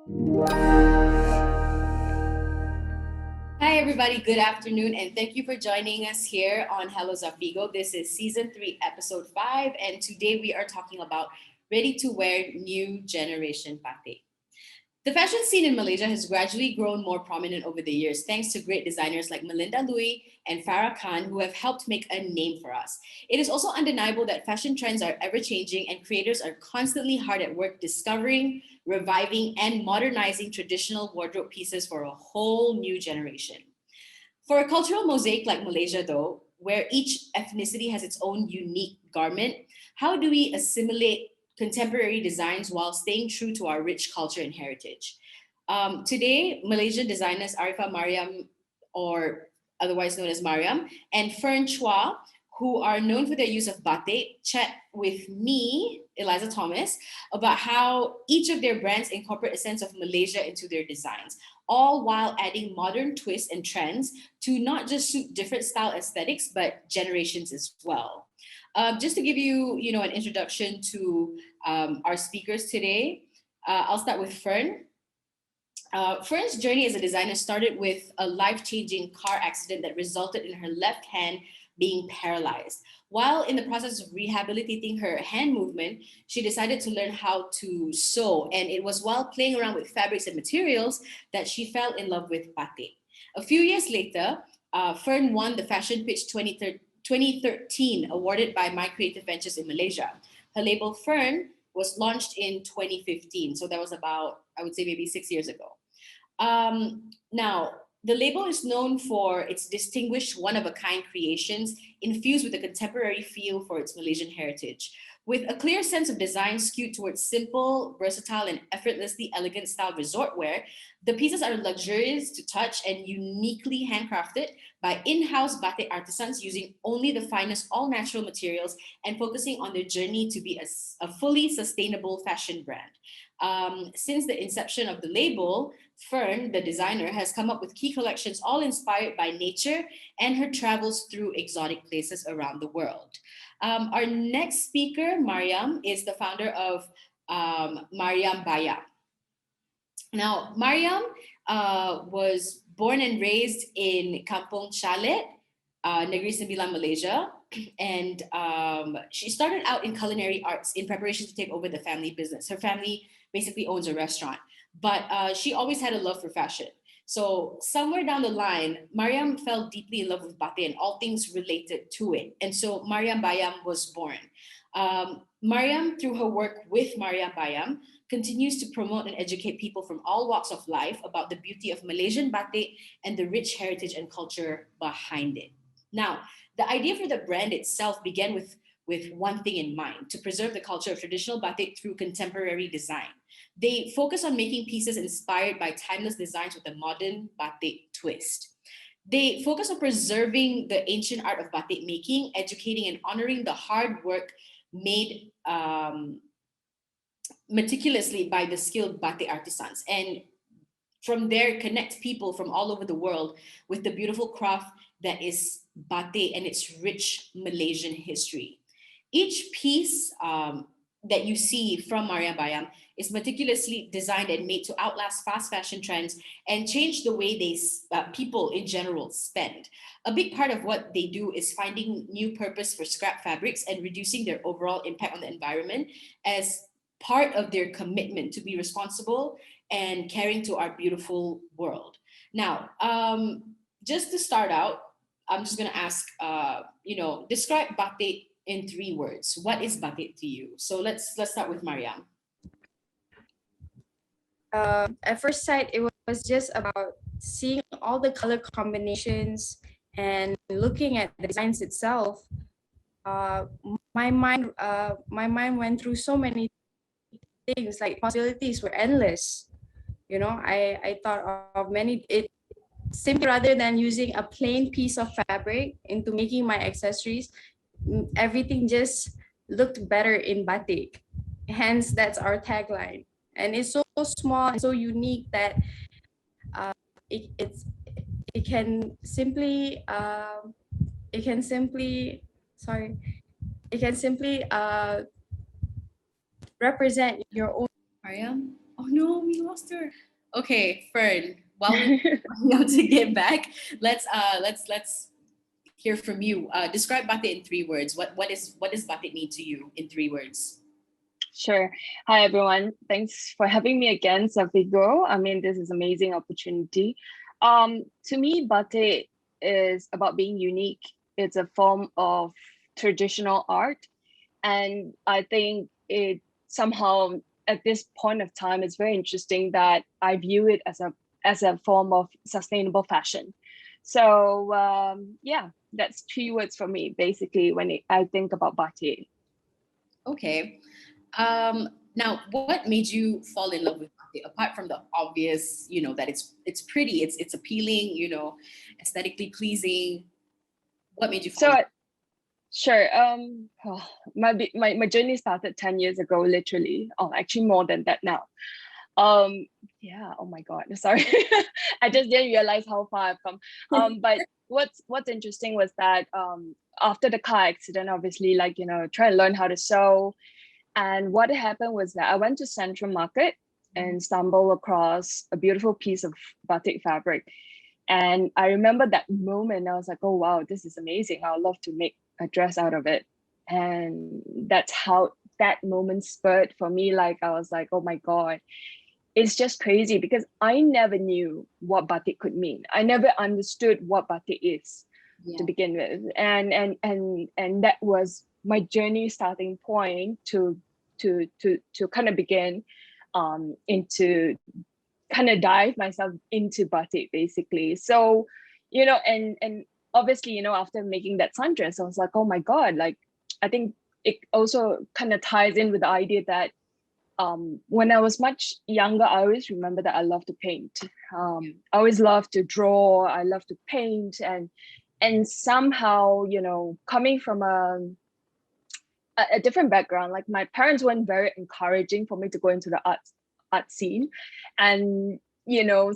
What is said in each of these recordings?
Hi, everybody. Good afternoon, and thank you for joining us here on Hello Zafigo. This is season 3, episode 5, and today we are talking about ready to wear new generation batik. The fashion scene in Malaysia has gradually grown more prominent over the years, thanks to great designers like Melinda Looi and Farah who have helped make a name for us. It is also undeniable that fashion trends are ever changing, and creators are constantly hard at work discovering, reviving, and modernizing traditional wardrobe pieces for a whole new generation. For a cultural mosaic like Malaysia, though, where each ethnicity has its own unique garment, how do we assimilate contemporary designs while staying true to our rich culture and heritage? Today, Malaysian designers Arifa Maryam, or otherwise known as Maryam, and Fern Chua, who are known for their use of batik, chat with me, Eliza Thomas, about how each of their brands incorporate a sense of Malaysia into their designs, all while adding modern twists and trends to not just suit different style aesthetics, but generations as well. Just to give you, an introduction to our speakers today, I'll start with Fern. Fern's journey as a designer started with a life-changing car accident that resulted in her left hand being paralyzed. While in the process of rehabilitating her hand movement, she decided to learn how to sew. And it was while playing around with fabrics and materials that she fell in love with batik. A few years later, Fern won the Fashion Pitch 2013 awarded by My Creative Ventures in Malaysia. Her label Fern was launched in 2015. So that was about, I would say, maybe 6 years ago. Now, the label is known for its distinguished one of a kind creations infused with a contemporary feel for its Malaysian heritage. With a clear sense of design skewed towards simple, versatile, and effortlessly elegant style resort wear, the pieces are luxurious to touch and uniquely handcrafted by in house batik artisans using only the finest all natural materials and focusing on their journey to be a fully sustainable fashion brand. Since the inception of the label, Fern, the designer, has come up with key collections all inspired by nature and her travels through exotic places around the world. Our next speaker, Maryam, is the founder of Maryam Baya. Now, Maryam was born and raised in Kampung Chalet, Negeri Sembilan, Malaysia. And she started out in culinary arts in preparation to take over the family business. Her family basically owns a restaurant, but she always had a love for fashion. So somewhere down the line, Maryam fell deeply in love with batik and all things related to it. And so Maryam Bayam was born. Maryam, through her work with Maryam Bayam, continues to promote and educate people from all walks of life about the beauty of Malaysian batik and the rich heritage and culture behind it. Now, the idea for the brand itself began with one thing in mind: to preserve the culture of traditional batik through contemporary design. They focus on making pieces inspired by timeless designs with a modern batik twist. They focus on preserving the ancient art of batik making, educating and honoring the hard work made meticulously by the skilled batik artisans. And from there, connect people from all over the world with the beautiful craft that is batik and its rich Malaysian history. Each piece that you see from Maria Bayam is meticulously designed and made to outlast fast fashion trends and change the way people in general spend. A big part of what they do is finding new purpose for scrap fabrics and reducing their overall impact on the environment as part of their commitment to be responsible and caring to our beautiful world. Now, just to start out, I'm just going to ask, describe batik in 3 words. What is batik to you? So let's start with Mariam. At first sight, it was just about seeing all the color combinations and looking at the designs itself. Uh, my mind went through so many things. Like, possibilities were endless. I thought of many. It simply, rather than using a plain piece of fabric into making my accessories, everything just looked better in batik. Hence, that's our tagline. And it's so small and so unique that uh, it, it's it can simply it can simply sorry it can simply represent your own. Mariam? Oh no, we lost her. Okay, Fern. While we know to get back, let's hear from you. Describe Batik in 3 words. What does Batik mean to you in 3 words? Sure. Hi, everyone. Thanks for having me again, Zafigo. I mean, this is amazing opportunity. To me, batik is about being unique. It's a form of traditional art. And I think it somehow, at this point of time, it's very interesting that I view it as a form of sustainable fashion. So yeah, that's 3 words for me, basically, when I think about batik. Okay. Now, what made you fall in love with Batik? Apart from the obvious, that it's pretty, it's appealing, aesthetically pleasing. What made you fall in So sure. My journey started 10 years ago, literally. Oh, actually more than that now. Yeah, oh my God, sorry. I just didn't realize how far I've come. love? But what's interesting was that after the car accident, obviously, like, trying to learn how to sew. And what happened was that I went to Central Market and stumbled across a beautiful piece of batik fabric. And I remember that moment, I was like, oh, wow, this is amazing. I would love to make a dress out of it. And that's how that moment spurred for me. Like, I was like, oh my God, it's just crazy because I never knew what batik could mean. I never understood what batik is to Yeah. begin with. And that was my journey starting point to kind of begin into kind of dive myself into batik basically. So, and obviously, after making that sundress, I was like, oh my God, like I think it also kind of ties in with the idea that when I was much younger, I always remember that I love to paint. I always love to draw, I love to paint, and somehow, coming from a different background, like my parents weren't very encouraging for me to go into the art scene. And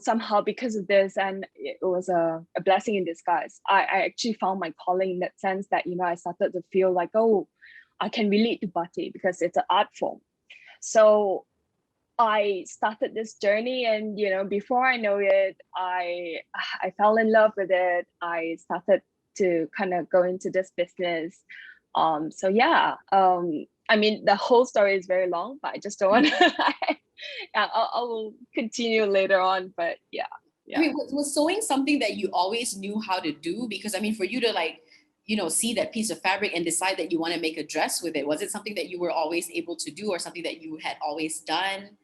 somehow because of this, and it was a blessing in disguise, I actually found my calling in that sense that I started to feel like, oh, I can relate to batik because it's an art form. So I started this journey, and before I know it, I fell in love with it. I started to kind of go into this business. So yeah, I mean, the whole story is very long, but I just don't want to. Yeah, I will continue later on, but yeah. I mean, was sewing something that you always knew how to do? Because I mean, for you to like, see that piece of fabric and decide that you want to make a dress with it, was it something that you were always able to do, or something that you had always done?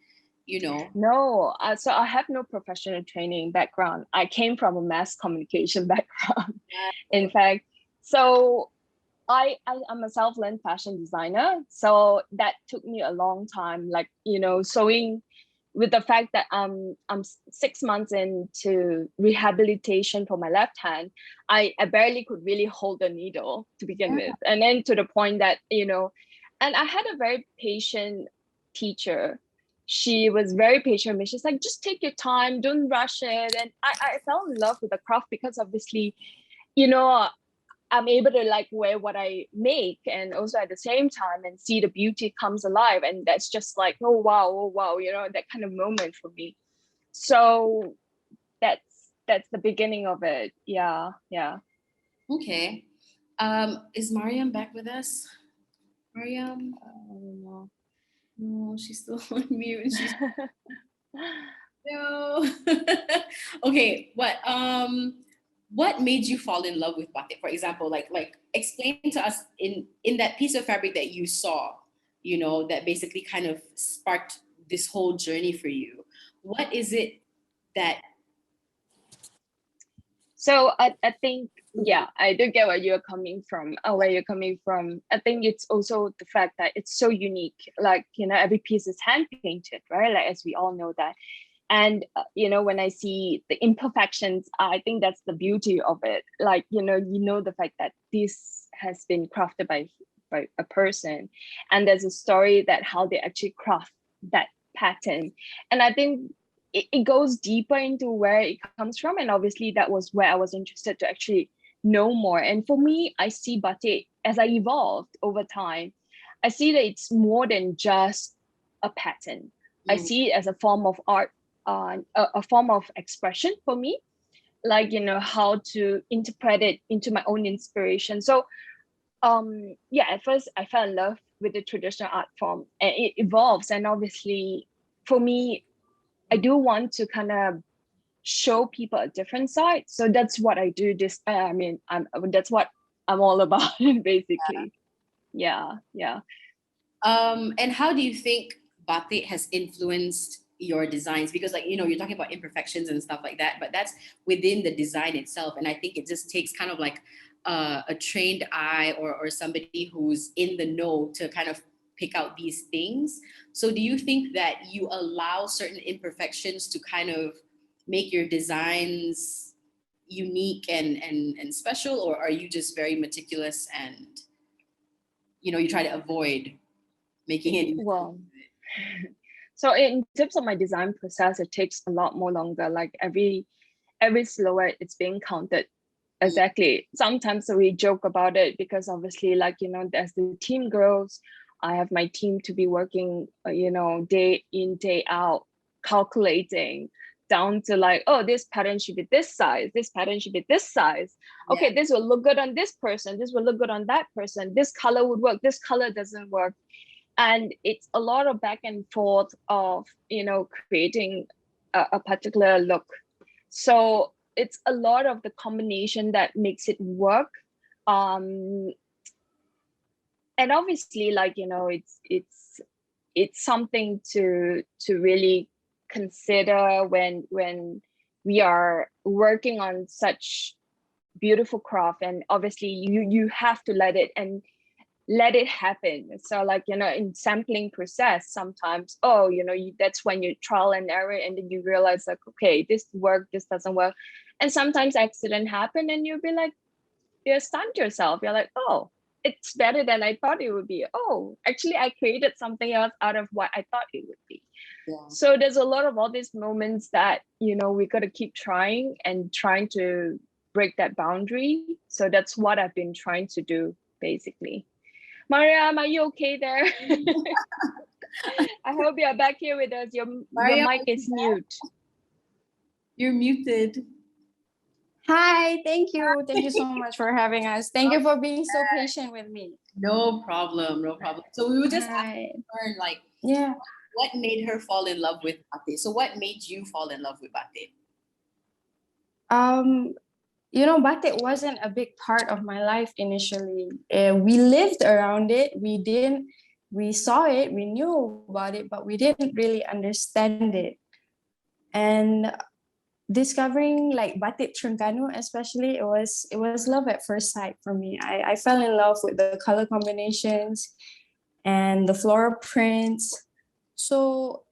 No, so I have no professional training background. I came from a mass communication background. In fact, so I'm a self-learned fashion designer. So that took me a long time, like, sewing, with the fact that I'm 6 months into rehabilitation for my left hand. I barely could really hold the needle to begin with. And then to the point that, and I had a very patient teacher. She was very patient with me. She's like, just take your time, don't rush it. And I fell in love with the craft because obviously, I'm able to like wear what I make, and also at the same time and see the beauty comes alive. And that's just like, oh wow, that kind of moment for me. So that's the beginning of it. Yeah. Okay. Is Maryam back with us? Maryam? No. No, she's still on mute. She's no. Okay. What made you fall in love with batik? For example, like explain to us in that piece of fabric that you saw, that basically kind of sparked this whole journey for you. What is it that So I think, yeah, I do get what you're coming from, where you're coming from. I think it's also the fact that it's so unique. Like, every piece is hand painted, right? Like, as we all know that. And, when I see the imperfections, I think that's the beauty of it. Like, the fact that this has been crafted by a person, and there's a story that how they actually craft that pattern. And I think it goes deeper into where it comes from. And obviously that was where I was interested to actually know more. And for me, I see batik as I evolved over time. I see that it's more than just a pattern. I see it as a form of art, a form of expression for me, like, you know, how to interpret it into my own inspiration. So yeah, at first I fell in love with the traditional art form, and it evolves. And obviously for me, I do want to kind of show people a different side. So that's what I do. That's what I'm all about, basically. Yeah. And how do you think batik has influenced your designs? Because, like, you know, you're talking about imperfections and stuff like that, but that's within the design itself. And I think it just takes kind of like a trained eye, or somebody who's in the know to kind of pick out these things. So do you think that you allow certain imperfections to kind of make your designs unique and special, or are you just very meticulous and, you know, you try to avoid making it? Well, so in terms of my design process, it takes a lot more longer. Like every silhouette, it's being counted exactly. Sometimes we joke about it because obviously, like, you know, as the team grows, I have my team to be working, you know, day in, day out, calculating down to like, oh, this pattern should be this size, this pattern should be this size. Okay, this will look good on this person, this will look good on that person, this color would work, this color doesn't work. And it's a lot of back and forth of, you know, creating a particular look. So it's a lot of the combination that makes it work. And obviously, like, you know, it's something to really consider when we are working on such beautiful craft. And obviously you have to let it happen. So, like, you know, in sampling process, sometimes, oh, you know, that's when you trial and error, and then you realize like, okay, this worked, this doesn't work. And sometimes accident happen and you'll be like, you're stunned yourself. You're like, oh, it's better than I thought it would be. Oh, actually I created something else out of what I thought it would be. So there's a lot of all these moments that, you know, we got to keep trying and trying to break that boundary. So that's what I've been trying to do, basically. Maryam, are you okay there? I hope you're back here with us. Your mic is mute. You're muted. Hi, thank you. Thank you so much for having us. Thank you for being so patient with me. No problem. So we were just Hi. asking Fern, like, Yeah. what made her fall in love with batik? So what made you fall in love with batik? You know, batik wasn't a big part of my life initially. We lived around it. We saw it, we knew about it, but we didn't really understand it. And discovering like batik Terengganu, especially, it was love at first sight for me. I fell in love with the color combinations and the floral prints. So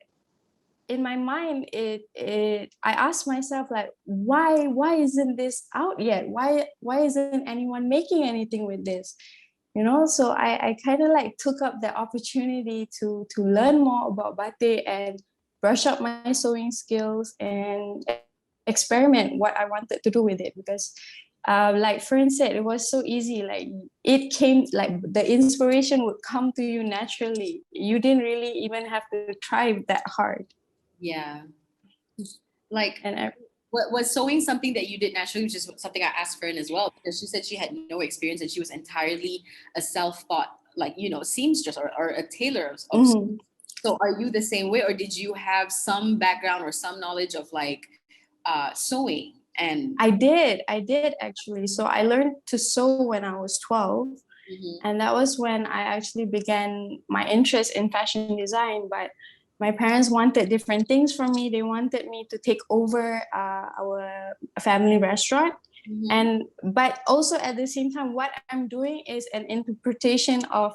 in my mind, I asked myself, like, why isn't this out yet? Why isn't anyone making anything with this? You know, so I kind of like took up the opportunity to learn more about batik and brush up my sewing skills and experiment what I wanted to do with it. Because like Fern said, it was so easy. Like, it came, like the inspiration would come to you naturally. You didn't really even have to try that hard. Yeah. Like, And was sewing something that you did naturally, which is something I asked Fern as well, because she said she had no experience and she was entirely a self-taught, like, you know, seamstress or a tailor of mm-hmm. So are you the same way, or did you have some background or some knowledge of like sewing? And I did actually. So I learned to sew when I was 12. And that was when I actually began my interest in fashion design. But my parents wanted different things from me. They wanted me to take over our family restaurant. But also at the same time, what I'm doing is an interpretation of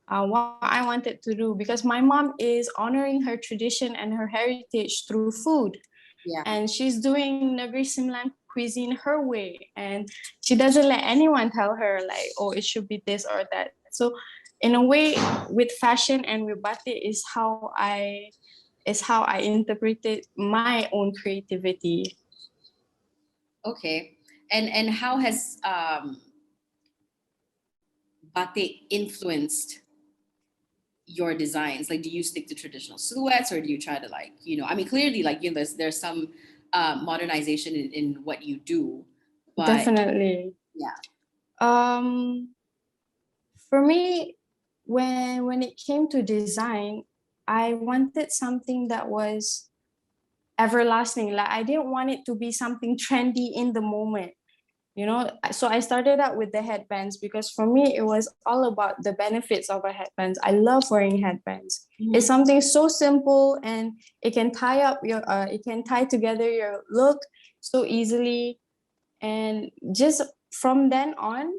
what I wanted to do, because my mom is honoring her tradition and her heritage through food. And she's doing Negeri Sembilan cuisine her way, and she doesn't let anyone tell her like, oh, it should be this or that. So in a way, with fashion and with batik is how I interpreted my own creativity. Okay. And how has batik influenced your designs? Like, do you stick to traditional silhouettes, or do you try to, like, I mean, clearly, like, there's some modernization in what you do, but Definitely. yeah. For me, when it came to design, I wanted something that was everlasting. Like, I didn't want it to be something trendy in the moment, so I started out with the headbands because for me it was all about the benefits of a headbands. I love wearing headbands. It's something so simple, and it can tie together your look so easily. And just from then on,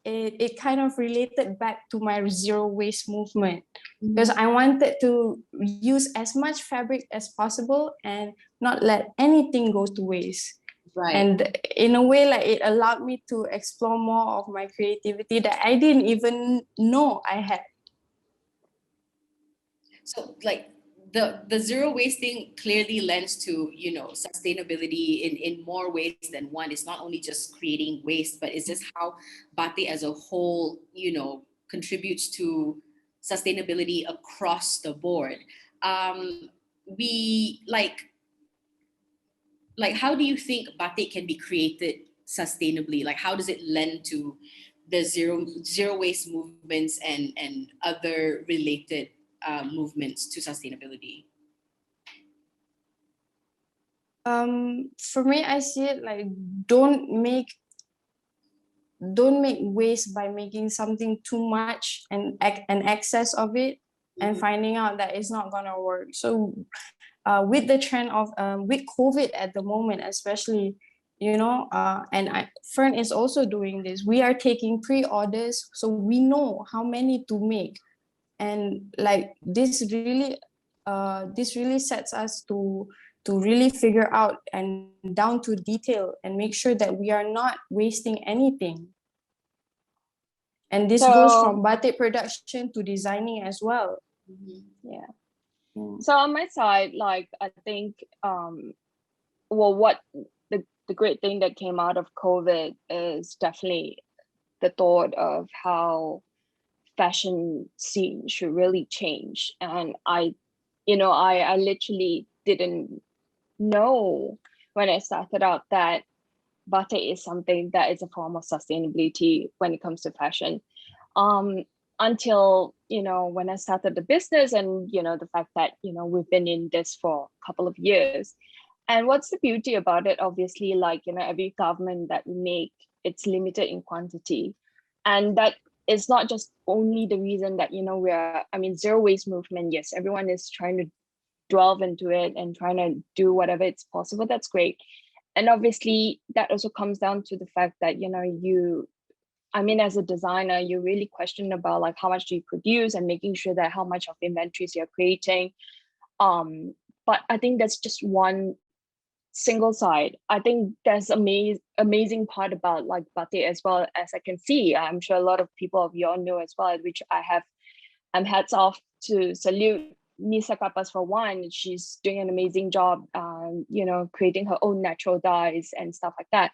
it kind of related back to my zero waste movement, because I wanted to use as much fabric as possible and not let anything go to waste. Right. And in a way, like, it allowed me to explore more of my creativity that I didn't even know I had. So, like, the zero waste thing clearly lends to, sustainability in more ways than one. It's not only just creating waste, but it's just how Batik as a whole, contributes to sustainability across the board. We like, how do you think Batik can be created sustainably? Like, how does it lend to the zero waste movements and other related movements to sustainability? For me, I see it like, don't make waste by making something too much and an excess of it, and finding out that it's not gonna work. So with the trend of with COVID at the moment, especially, Fern is also doing this. We are taking pre-orders, so we know how many to make, and like this really sets us to really figure out and down to detail and make sure that we are not wasting anything. And this goes So from batik production to designing as well. yeah. Mm. So on my side, like, I think well, what the great thing that came out of COVID is definitely the thought of how fashion scene should really change. And I literally didn't know when I started out that batik is something that is a form of sustainability when it comes to fashion. Um, until, when I started the business, and, the fact that, we've been in this for a couple of years. And what's the beauty about it? Obviously, like, every government that we make, it's limited in quantity. And that is not just only the reason that, zero waste movement, yes, everyone is trying to delve into it and trying to do whatever it's possible. That's great. And obviously that also comes down to the fact that, as a designer, you really question about, like, how much do you produce and making sure that how much of inventories you're creating. But I think that's just one single side. I think there's amazing part about, like, batik as well, as I can see. I'm sure a lot of people of you all know as well, which I have hats off to salute Nisa Kapas for one. She's doing an amazing job, creating her own natural dyes and stuff like that.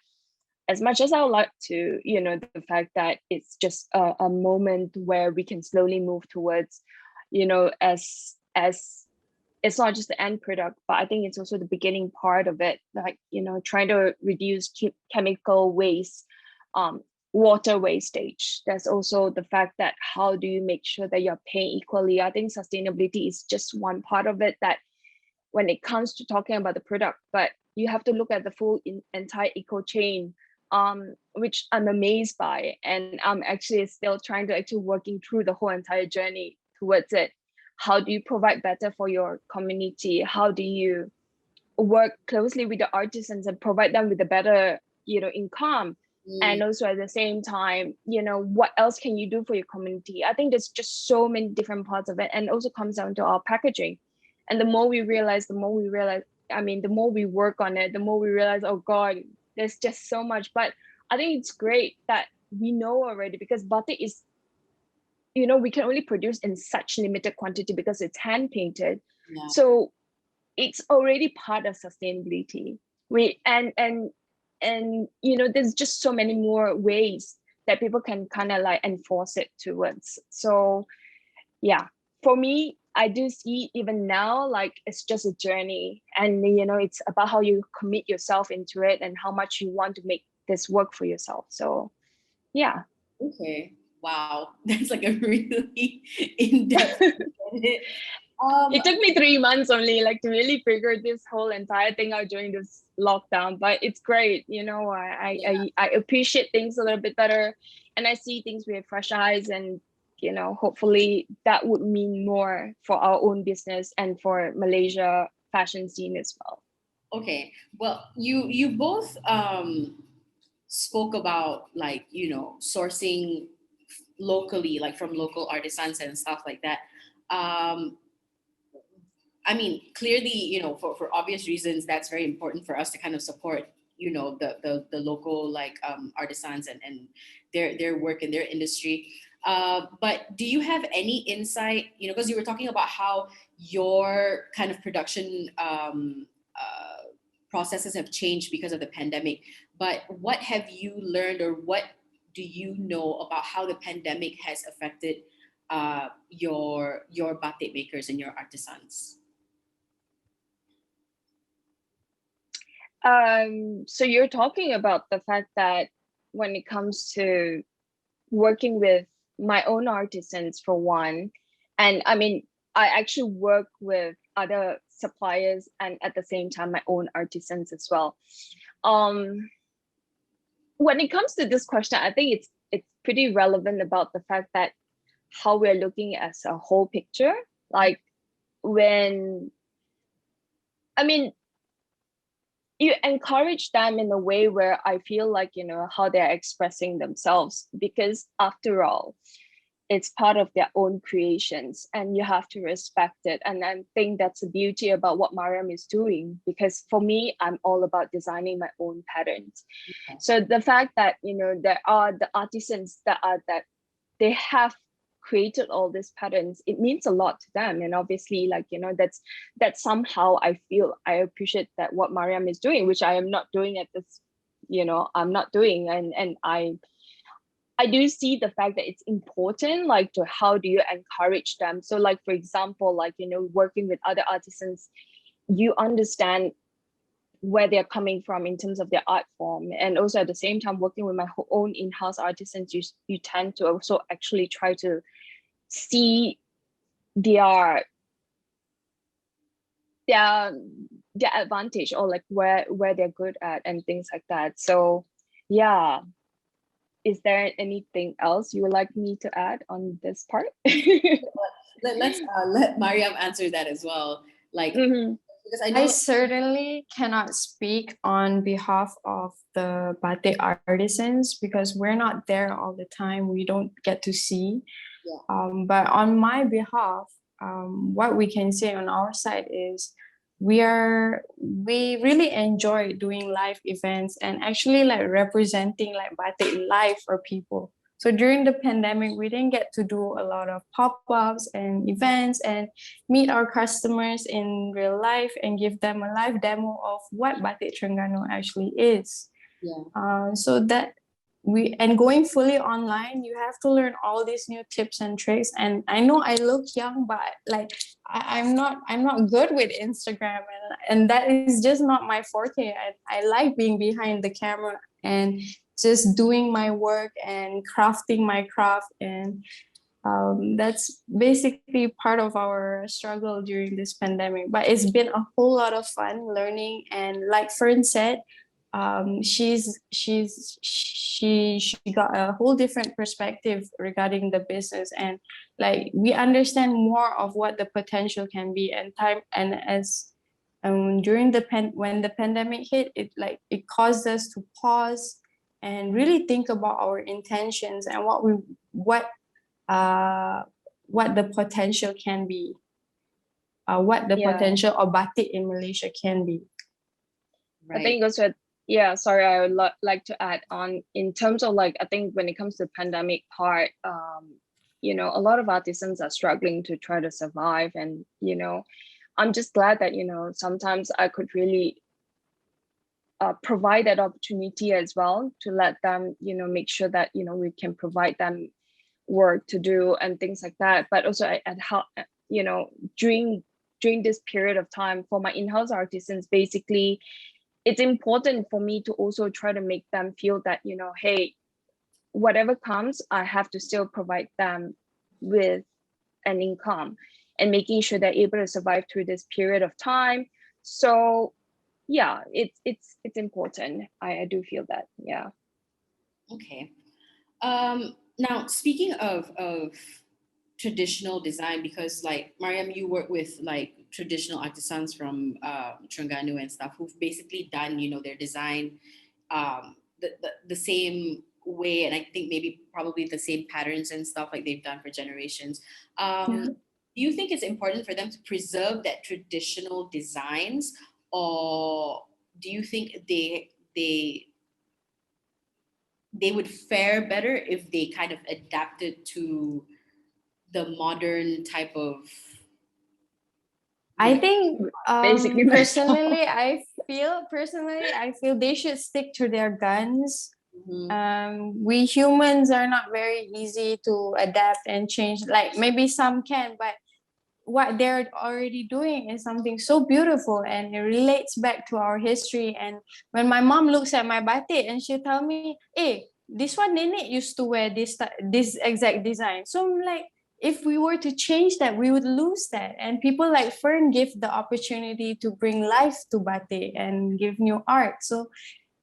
As much as I would like to, the fact that it's just a moment where we can slowly move towards, as it's not just the end product, but I think it's also the beginning part of it, like, trying to reduce chemical waste, water wastage. There's also the fact that how do you make sure that you're paying equally? I think sustainability is just one part of it, that when it comes to talking about the product, but you have to look at the full entire eco chain, which I'm amazed by. And I'm actually still trying to working through the whole entire journey towards it. How do you provide better for your community? How do you work closely with the artisans and provide them with a better, income? And also at the same time, what else can you do for your community? I think there's just so many different parts of it, and also comes down to our packaging. And the more we realize, the more we work on it, the more we realize, oh God, there's just so much. But I think it's great that we know already, because batik is, we can only produce in such limited quantity because it's hand painted. Yeah. So it's already part of sustainability. There's just so many more ways that people can kind of like enforce it towards. So yeah, for me, I do see even now, like it's just a journey, and it's about how you commit yourself into it and how much you want to make this work for yourself. So yeah. Okay. Wow. That's like a really in-depth. It took me 3 months only, like, to really figure this whole entire thing out during this lockdown, but it's great. I appreciate things a little bit better, and I see things with fresh eyes, and hopefully that would mean more for our own business and for Malaysia fashion scene as well. Okay. Well, you both spoke about, like, sourcing locally, like from local artisans and stuff like that. I mean, clearly, for obvious reasons, that's very important for us to kind of support, the local, like, artisans and their work in their industry. But do you have any insight, because you were talking about how your kind of production processes have changed because of the pandemic, but what have you learned, or what do you know about how the pandemic has affected your batik makers and your artisans? So you're talking about the fact that when it comes to working with my own artisans, for one, and I mean, I actually work with other suppliers and at the same time my own artisans as well. When it comes to this question, I think it's pretty relevant about the fact that how we're looking as a whole picture. Like, when, I mean, you encourage them in a way where I feel like, how they're expressing themselves, because after all, it's part of their own creations and you have to respect it. And I think that's the beauty about what Maryam is doing, because for me, I'm all about designing my own patterns. Okay. So the fact that, there are the artisans that they have created all these patterns, it means a lot to them. And obviously, like, that's somehow I feel I appreciate that what Maryam is doing, which I am not doing at this, I'm not doing. And I do see the fact that it's important, like, to how do you encourage them. So, like, for example, like, working with other artisans, you understand where they're coming from in terms of their art form. And also at the same time, working with my own in-house artisans, you tend to also actually try to see their advantage, or like where they're good at and things like that. So yeah. Is there anything else you would like me to add on this part? Let's let Maryam answer that as well. Like, because I certainly cannot speak on behalf of the batik artisans because we're not there all the time. We don't get to see. Yeah. But on my behalf, what we can say on our side is we really enjoy doing live events and actually like representing like batik live for people. So during the pandemic, we didn't get to do a lot of pop-ups and events and meet our customers in real life and give them a live demo of what Batik Terengganu actually is. Yeah. So that going fully online, you have to learn all these new tips and tricks. And I know I look young, but like I'm not good with Instagram, and that is just not my forte. I like being behind the camera and just doing my work and crafting my craft, and that's basically part of our struggle during this pandemic. But it's been a whole lot of fun learning, and like Fern said, she got a whole different perspective regarding the business, and like we understand more of what the potential can be. And as during when the pandemic hit, it caused us to pause and really think about our intentions and what the potential can be, what the potential of batik in Malaysia can be. Right. I think also, yeah, sorry, I would like to add on in terms of like, I think when it comes to the pandemic part, a lot of artisans are struggling to try to survive. And, I'm just glad that, sometimes I could really provide that opportunity as well to let them, make sure that, we can provide them work to do and things like that. But also you know, during this period of time for my in-house artisans, basically it's important for me to also try to make them feel that, you know, hey, whatever comes, I have to still provide them with an income and making sure they're able to survive through this period of time. So yeah, it's important. I do feel that. Yeah. Okay. Now speaking of traditional design, because like Maryam, you work with like traditional artisans from Terengganu and stuff who've basically done, you know, their design the same way, and I think maybe probably the same patterns and stuff like they've done for generations. Yeah. Do you think it's important for them to preserve that traditional designs, or do you think they would fare better if they kind of adapted to the modern type of, I think Basically myself. personally I feel they should stick to their guns. Mhm. We humans are not very easy to adapt and change. Like maybe some can, but what they're already doing is something so beautiful and it relates back to our history. And when my mom looks at my batik and she'll tell me, hey, this one nenek used to wear this exact design. So I'm like, if we were to change that, we would lose that. And people like Fern give the opportunity to bring life to batik and give new art. So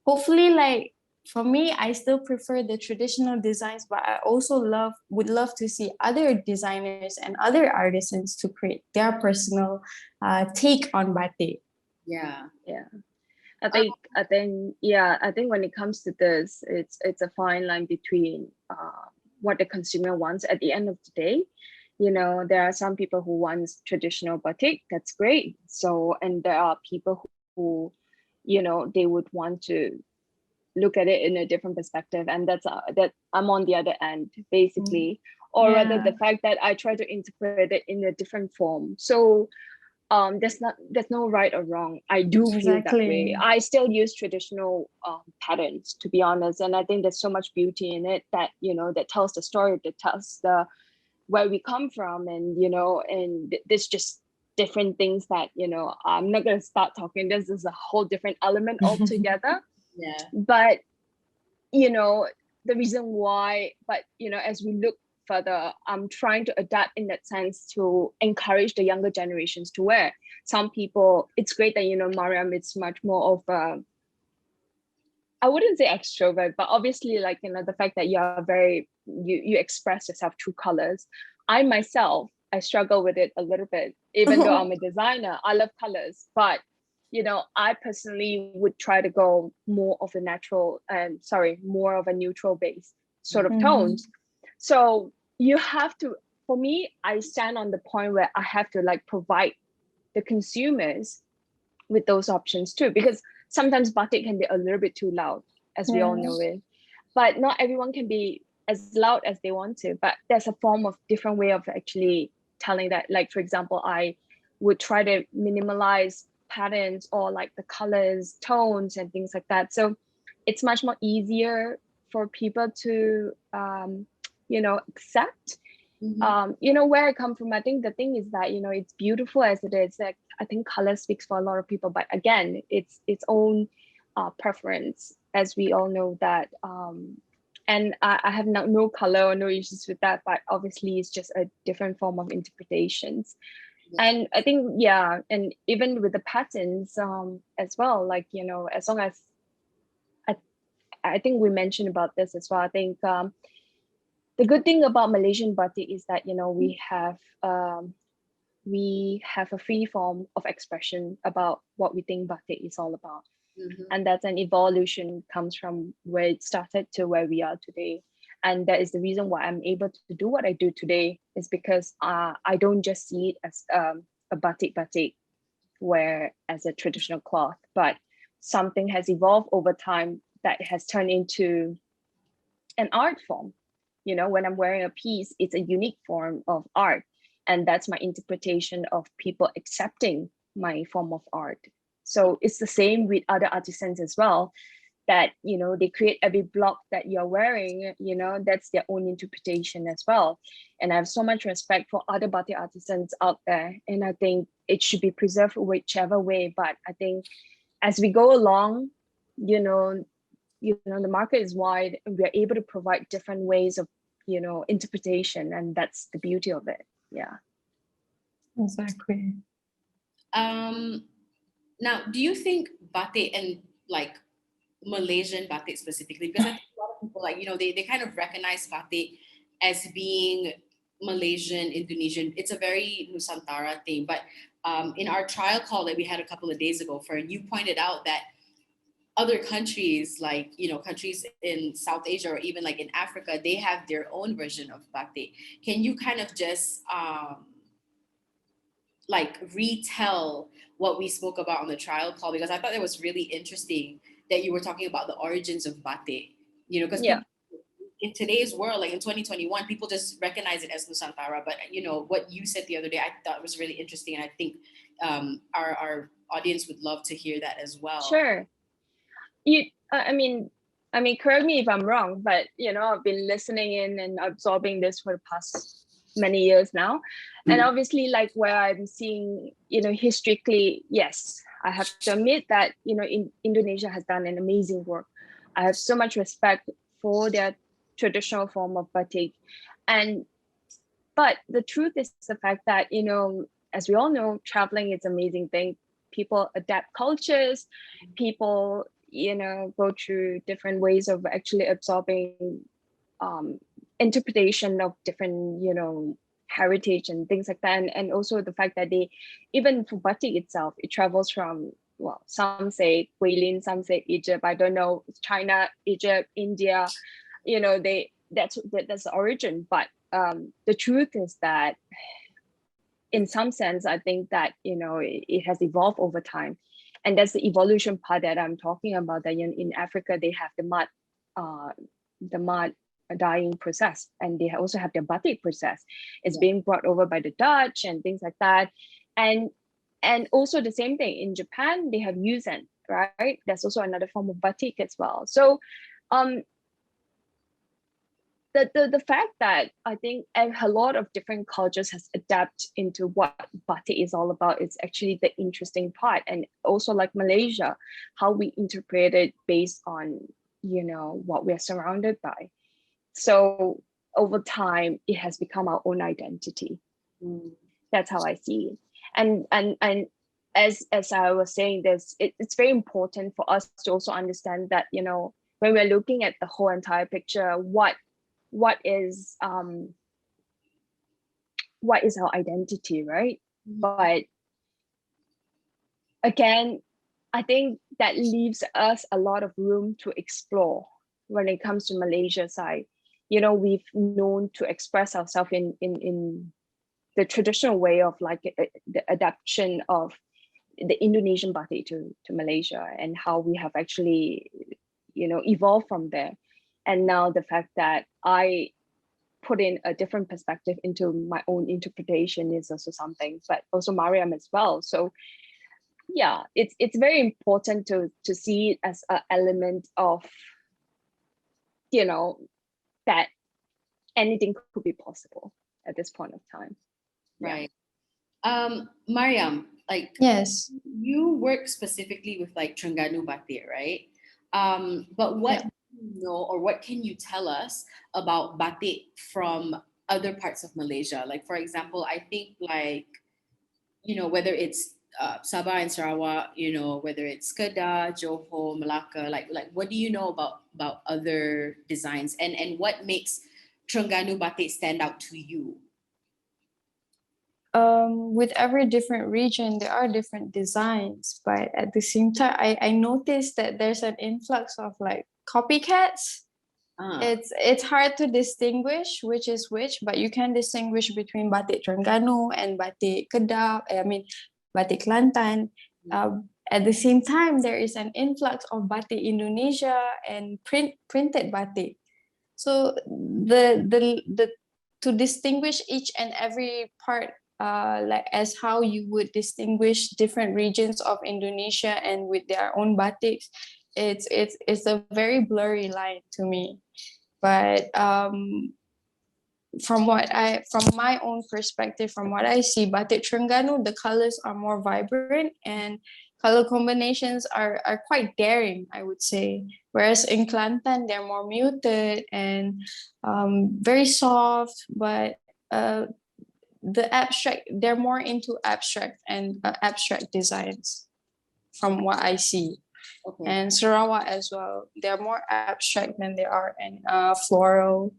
hopefully, like for me, I still prefer the traditional designs, but I also would love to see other designers and other artisans to create their personal take on batik. Yeah. Yeah. I think when it comes to this, it's a fine line between what the consumer wants at the end of the day. You know, there are some people who want traditional batik, that's great. So, and there are people who, you know, they would want to look at it in a different perspective, and that I'm on the other end, basically. Or rather, Yeah, the fact that I try to interpret it in a different form. So there's no right or wrong. I do feel that way. exactly. I still use traditional patterns, to be honest, and I think there's so much beauty in it that, you know, that tells the story, that tells the where we come from, and, you know, and there's just different things that, you know, I'm not going to start talking. This is a whole different element altogether. Yeah. But, you know, the reason why, but, you know, as we look further, I'm trying to adapt in that sense to encourage the younger generations to wear. Some people, it's great that, you know, Mariam, it's much more of a, I wouldn't say extrovert, but obviously, like, you know, the fact that you're very, you express yourself through colors. I myself, I struggle with it a little bit, even though I'm a designer. I love colors, but, you know, I personally would try to go more of a natural, more of a neutral base sort of Mhm. tones. So you have to, for me, I stand on the point where I have to like provide the consumers with those options too, because sometimes batik can be a little bit too loud, as we all Yeah. know it. But not everyone can be as loud as they want to. But there's a form of different way of actually telling that. Like, for example, I would try to minimalize patterns or like the colors, tones, and things like that. So it's much more easier for people to you know, accept. Mhm. You know, where I come from, I think the thing is that, you know, it's beautiful as it is. Like, I think color speaks for a lot of people, but again, it's its own preference, as we all know that. And I have no color or no issues with that, but obviously it's just a different form of interpretations. Yeah. And I think, yeah, and even with the patterns as well, like, you know, as long as I, I think we mentioned about this as well. I think the good thing about Malaysian batik is that, you know, we have a free form of expression about what we think batik is all about. Mhm. And that's an evolution comes from where it started to where we are today. And that is the reason why I'm able to do what I do today, is because I don't just see it as a batik wear as a traditional cloth, but something has evolved over time that has turned into an art form. You know, when I'm wearing a piece, it's a unique form of art. And that's my interpretation of people accepting my form of art. So it's the same with other artisans as well, that, you know, they create every block that you're wearing, you know, that's their own interpretation as well. And I have so much respect for other batik artisans out there. And I think it should be preserved whichever way. But I think as we go along, you know, the market is wide and we're able to provide different ways of, you know, interpretation. And that's the beauty of it. Yeah. Exactly. Now, do you think batik and like Malaysian batik specifically, because I think a lot of people, like, you know, they kind of recognize batik as being Malaysian, Indonesian. It's a very Nusantara thing. But in our trial call that we had a couple of days ago, Fern, you pointed out that other countries, like, you know, countries in South Asia or even like in Africa, they have their own version of batik. Can you kind of just like retell what we spoke about on the trial call? Because I thought it was really interesting that you were talking about the origins of batik, you know, because in today's world, like in 2021, people just recognize it as Nusantara. But, you know, what you said the other day, I thought was really interesting. And I think our audience would love to hear that as well. Sure. I mean, correct me if I'm wrong, but, you know, I've been listening in and absorbing this for the past many years now. And obviously, like, where I'm seeing, you know, historically, yes, I have to admit that, you know, Indonesia has done an amazing work. I have so much respect for their traditional form of batik. But the truth is the fact that, you know, as we all know, traveling is an amazing thing. People adapt cultures, people, you know, go through different ways of actually absorbing interpretation of different, you know, heritage and things like that. And also the fact that they, even for batik itself, it travels from, well, some say Guilin, some say Egypt, I don't know, China, Egypt, India, you know, that's the origin. But the truth is that in some sense, I think that, you know, it has evolved over time. And that's the evolution part that I'm talking about, that in Africa, they have the mud dyeing process, and they also have their batik process. It's being brought over by the Dutch and things like that. And also the same thing in Japan, they have yuzen, right? That's also another form of batik as well. So the fact that I think a lot of different cultures has adapted into what batik is all about is actually the interesting part. And also, like Malaysia, how we interpret it based on, you know, what we're surrounded by. So over time, it has become our own identity. That's how I see it. And as I was saying, it's very important for us to also understand that, you know, when we're looking at the whole entire picture, what is our identity, right? But again, I think that leaves us a lot of room to explore when it comes to Malaysia side. You know, we've known to express ourselves in the traditional way of like the adaptation of the Indonesian batik to Malaysia, and how we have actually, you know, evolved from there. And now the fact that I put in a different perspective into my own interpretation is also something, but also Maryam as well. So yeah, it's very important to see it as an element of, you know, that anything could be possible at this point of time. Right. Maryam, like, Yes. you work specifically with like Terengganu batik, right? But what do you know, or what can you tell us about batik from other parts of Malaysia? Like, for example, I think, like, you know, whether it's Sabah and Sarawak, you know, whether it's Kedah, Johor, Malacca, like what do you know about other designs, and what makes Terengganu batik stand out to you? With every different region, there are different designs, but at the same time, I noticed that there's an influx of like copycats. It's hard to distinguish which is which, but you can distinguish between batik Terengganu and batik Kedah. I mean, batik Kelantan. At the same time, there is an influx of batik Indonesia and printed batik. So the to distinguish each and every part, like as how you would distinguish different regions of Indonesia and with their own batiks, it's a very blurry line to me. But from my own perspective, from what I see, Batik Terengganu, the colors are more vibrant and color combinations are quite daring, I would say. Whereas in Kelantan, they're more muted and very soft, but they're more into abstract and abstract designs from what I see. Okay. And Sarawak as well, they're more abstract than they are in floral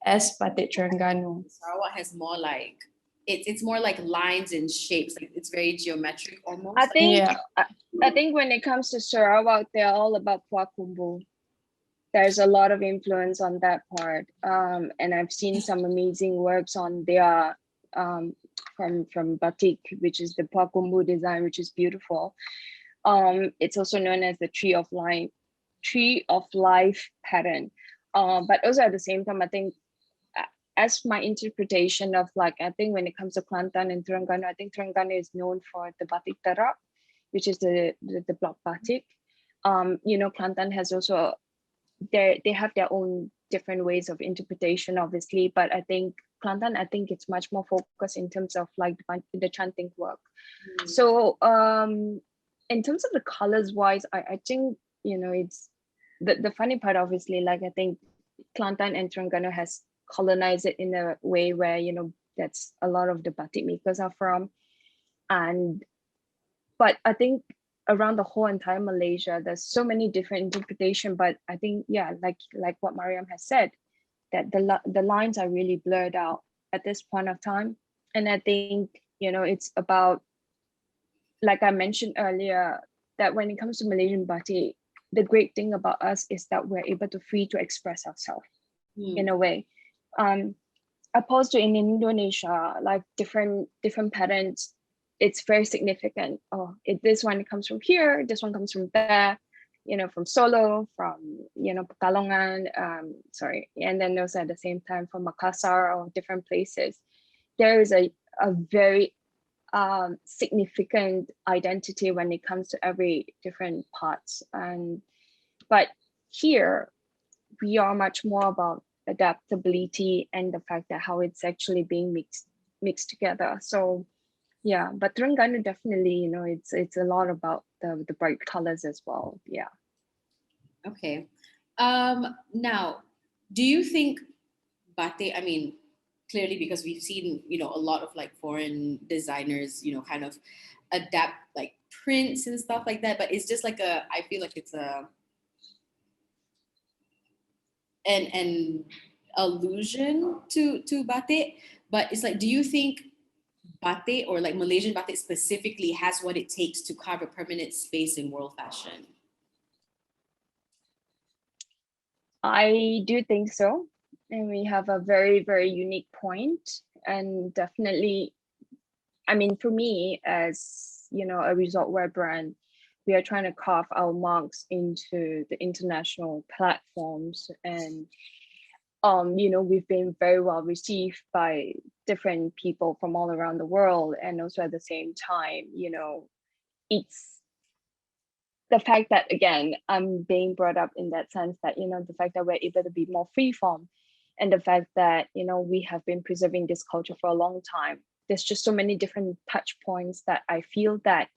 as Batik Terengganu. Sarawak has more like it's more like lines and shapes. Like it's very geometric almost. I think Yeah. I think when it comes to Sarawak, they're all about Puakumbu. There's a lot of influence on that part, and I've seen some amazing works on their from Batik, which is the Puakumbu design, which is beautiful. It's also known as the tree of life pattern. But also at the same time, I think as my interpretation of like, I think when it comes to Kelantan and Terengganu, I think Terengganu is known for the batik terak, which is the block batik. Kelantan has also, they have their own different ways of interpretation, obviously, but I think Kelantan, I think it's much more focused in terms of like the chanting work. So in terms of the colors wise, I think, it's the funny part, obviously, like I think Kelantan and Terengganu has colonized it in a way where, that's a lot of the batik makers are from. But I think around the whole entire Malaysia, there's so many different interpretation, but I think, yeah, like what Maryam has said, that the lines are really blurred out at this point of time. And I think, it's about, like I mentioned earlier, that when it comes to Malaysian batik, the great thing about us is that we're able to free to express ourselves in a way. Opposed to in Indonesia, like different patterns, it's very significant. This one comes from here, this one comes from there, from Solo, from Pekalongan, and then also at the same time from Makassar or different places. There is a very significant identity when it comes to every different parts. But here we are much more about adaptability and the fact that how it's actually being mixed together. So yeah, but Terengganu definitely, it's a lot about the bright colors as well. Yeah. Okay. Now, do you think batik, I mean, clearly because we've seen, a lot of like foreign designers, kind of adapt like prints and stuff like that, but it's just like I feel like it's an allusion to batik, but it's like, do you think batik or like Malaysian batik specifically has what it takes to carve a permanent space in world fashion? I do think so. And we have a very, very unique point. And definitely, I mean, for me, as a resort wear brand, we are trying to carve our marks into the international platforms. And we've been very well received by different people from all around the world. And also at the same time, it's the fact that, again, I'm being brought up in that sense that, the fact that we're able to be more freeform, and the fact that, we have been preserving this culture for a long time. There's just so many different touch points that I feel that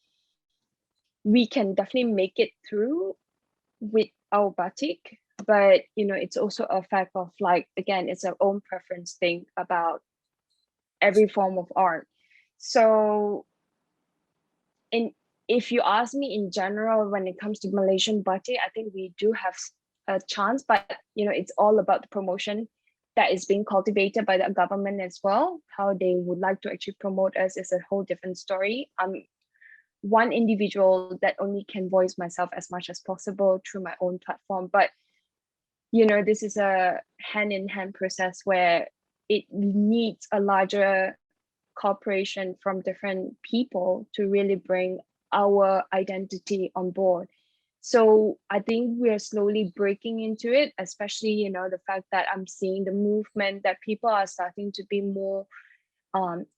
we can definitely make it through with our batik. But, it's also a fact of like, again, it's our own preference thing about every form of art. So if you ask me in general, when it comes to Malaysian batik, I think we do have a chance, but it's all about the promotion that is being cultivated by the government as well. How they would like to actually promote us is a whole different story. I'm one individual that only can voice myself as much as possible through my own platform, but this is a hand-in-hand process where it needs a larger cooperation from different people to really bring our identity on board. So I think we're slowly breaking into it, especially, the fact that I'm seeing the movement that people are starting to be more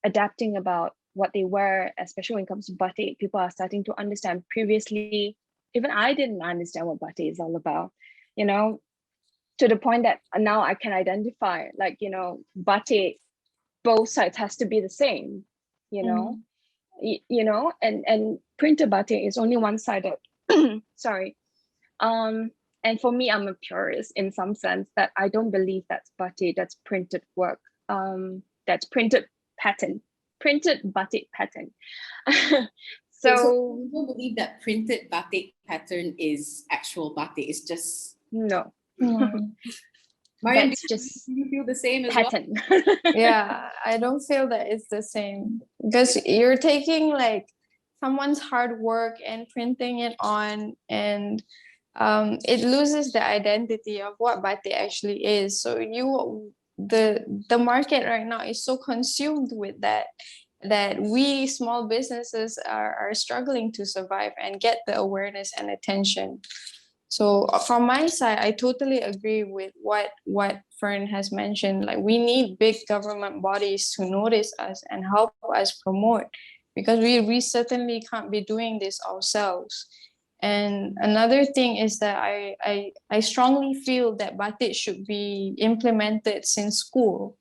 adapting about what they wear, especially when it comes to batik. People are starting to understand. Previously, even I didn't understand what batik is all about, you know, to the point that now I can identify, like, you know, batik, both sides has to be the same, you know, you know, and printed batik is only one-sided. Sorry. And for me, I'm a purist in some sense that I don't believe that's batik, that's printed work, that's printed pattern, printed batik pattern. So So you don't believe that printed batik pattern is actual batik? It's just no, Maryam, that's just do you feel the same as well? pattern. Yeah, I don't feel that it's the same because you're taking like someone's hard work and printing it on, and it loses the identity of what batik actually is. So the market right now is so consumed with that we small businesses are struggling to survive and get the awareness and attention. So from my side, I totally agree with what Fern has mentioned. Like we need big government bodies to notice us and help us promote, because we certainly can't be doing this ourselves. And another thing is that I strongly feel that batik should be implemented since school.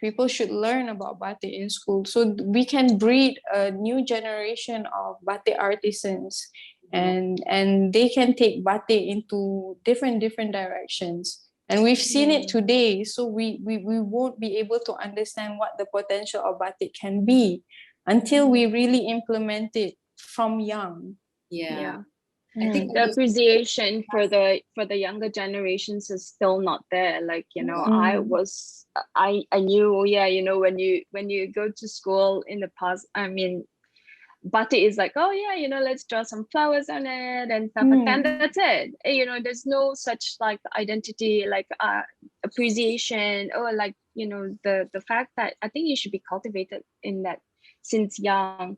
People should learn about batik in school so we can breed a new generation of batik artisans, and they can take batik into different directions. And we've seen it today, so we won't be able to understand what the potential of batik can be until we really implement it from young. Yeah. Yeah. I think The appreciation for the younger generations is still not there. Like, you know, I knew, oh yeah, you know, when you go to school in the past, I mean, batik is like, oh yeah, you know, let's draw some flowers on it and stuff like that. And that's it. You know, there's no such like identity, like appreciation, or like, you know, the fact that I think you should be cultivated in that since young.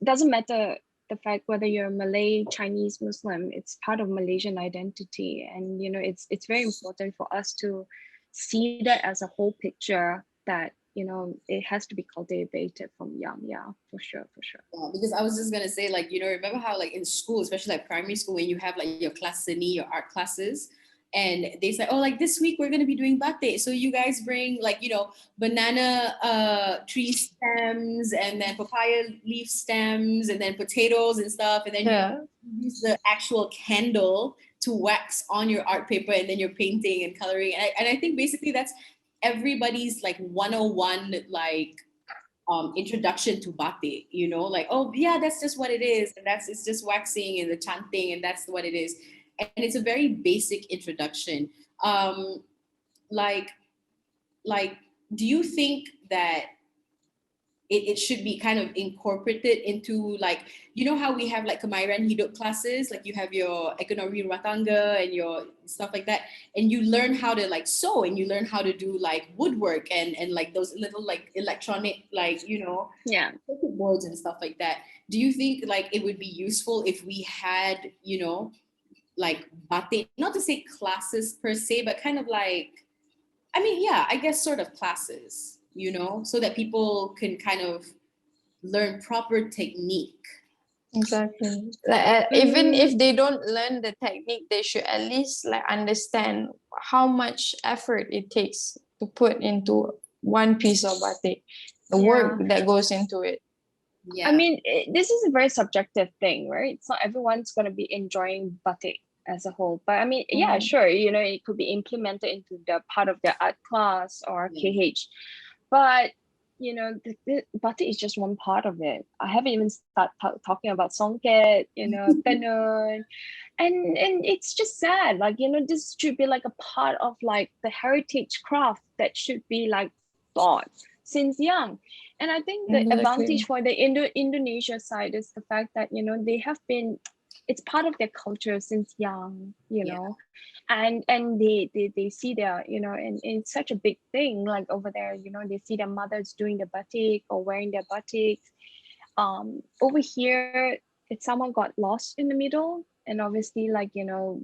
Doesn't matter the fact whether you're Malay, Chinese, Muslim, it's part of Malaysian identity. And you know, it's very important for us to see that as a whole picture, that you know, it has to be cultivated from young. Yeah, for sure, for sure. Yeah, because I was just gonna say, like, you know, remember how like in school, especially like primary school, when you have like your class seni, your art classes, and they say, oh, like this week we're gonna be doing batik, so you guys bring like, you know, banana tree stems, and then papaya leaf stems, and then potatoes and stuff, and then you use the actual candle to wax on your art paper, and then you're painting and coloring, and I think basically that's everybody's like 101 like introduction to batik, you know, like, oh yeah, that's just what it is, and that's, it's just waxing and the chanting, and that's what it is, and it's a very basic introduction. um like like do you think that it should be kind of incorporated into, like, you know how we have like kemahiran hidup classes, like you have your ekonomi rumah tangga and your stuff like that, and you learn how to like sew, and you learn how to do like woodwork and like those little like electronic, like, you know, circuit boards and stuff like that. Do you think like it would be useful if we had, you know, like batik, not to say classes per se, but kind of like, I mean, yeah, I guess sort of classes, you know, so that people can kind of learn proper technique. Exactly. Like, even if they don't learn the technique, they should at least like understand how much effort it takes to put into one piece of batik, the work that goes into it. Yeah. I mean, this is a very subjective thing, right? It's not everyone's going to be enjoying batik as a whole. But I mean, yeah, sure, you know, it could be implemented into the part of their art class or KH. But, you know, the batik is just one part of it. I haven't even started talking about songket, you know, tenun. And it's just sad. Like, you know, this should be like a part of like the heritage craft that should be like taught since young. And I think the advantage for the Indonesia side is the fact that, you know, they have been, it's part of their culture since young, you know, and they see their, you know, and it's such a big thing, like over there, you know, they see their mothers doing the batik or wearing their batiks. Over here, it's someone got lost in the middle, and obviously, like, you know,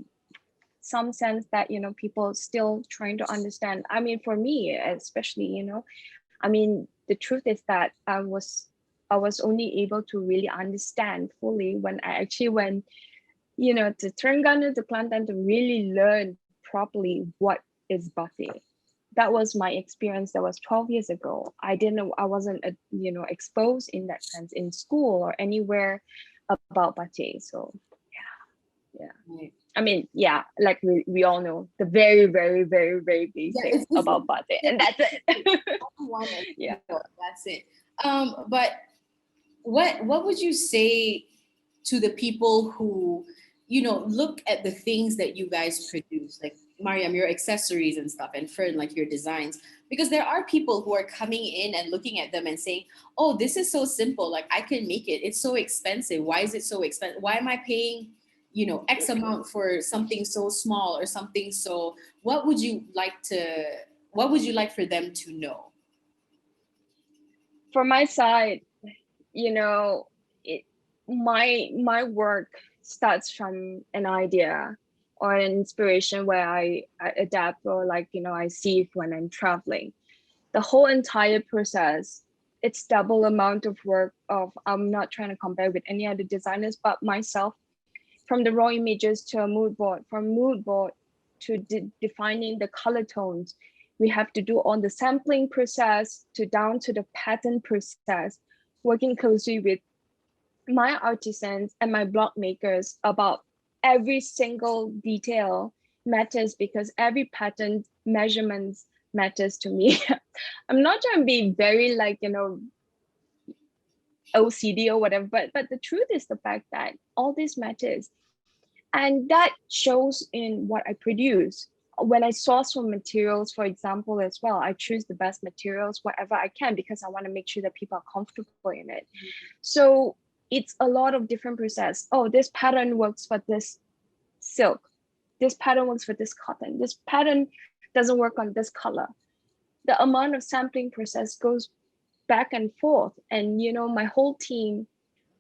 some sense that, you know, people still trying to understand. I mean, for me especially, you know, I mean, the truth is that I was only able to really understand fully when I actually went to Terengganu, to Kelantan, to really learn properly what is batik. That was my experience. That was 12 years ago. I didn't know, I wasn't, exposed in that sense in school or anywhere about batik. So yeah. Right. I mean, yeah, like we all know the very, very, very, very basic it's about batik, and that's it. one and Yeah. that's it. But what would you say to the people who, look at the things that you guys produce, like Maryam, your accessories and stuff, and Fern, like your designs? Because there are people who are coming in and looking at them and saying, "Oh, this is so simple. Like I can make it. It's so expensive. Why is it so expensive? Why am I paying, X amount for something so small or something so?" What would you like for them to know? From my side, it, my work starts from an idea or an inspiration where I adapt, or I see it when I'm traveling. The whole entire process, it's double amount of work. I'm not trying to compare with any other designers but myself, from the raw images to a mood board, from mood board to defining the color tones. We have to do on the sampling process to down to the pattern process, working closely with my artisans and my block makers about every single detail matters, because every pattern measurements matters to me. I'm not trying to be very OCD or whatever, but the truth is the fact that all this matters. And that shows in what I produce. When I source from materials, for example, as well, I choose the best materials, whatever I can, because I want to make sure that people are comfortable in it. So it's a lot of different process. Oh, this pattern works for this silk. This pattern works for this cotton. This pattern doesn't work on this color. The amount of sampling process goes back and forth. And, my whole team,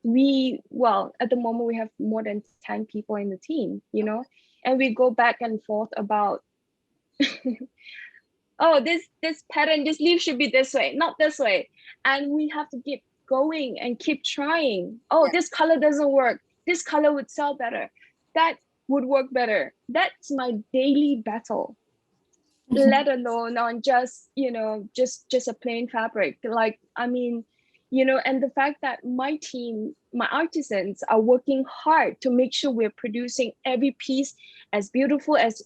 at the moment we have more than 10 people in the team, and we go back and forth about, oh, this pattern, this leaf should be this way, not this way. And we have to keep going and keep trying. Oh, this color doesn't work. This color would sell better. That would work better. That's my daily battle. Let alone on just, just a plain fabric. And the fact that my team, my artisans are working hard to make sure we're producing every piece as beautiful as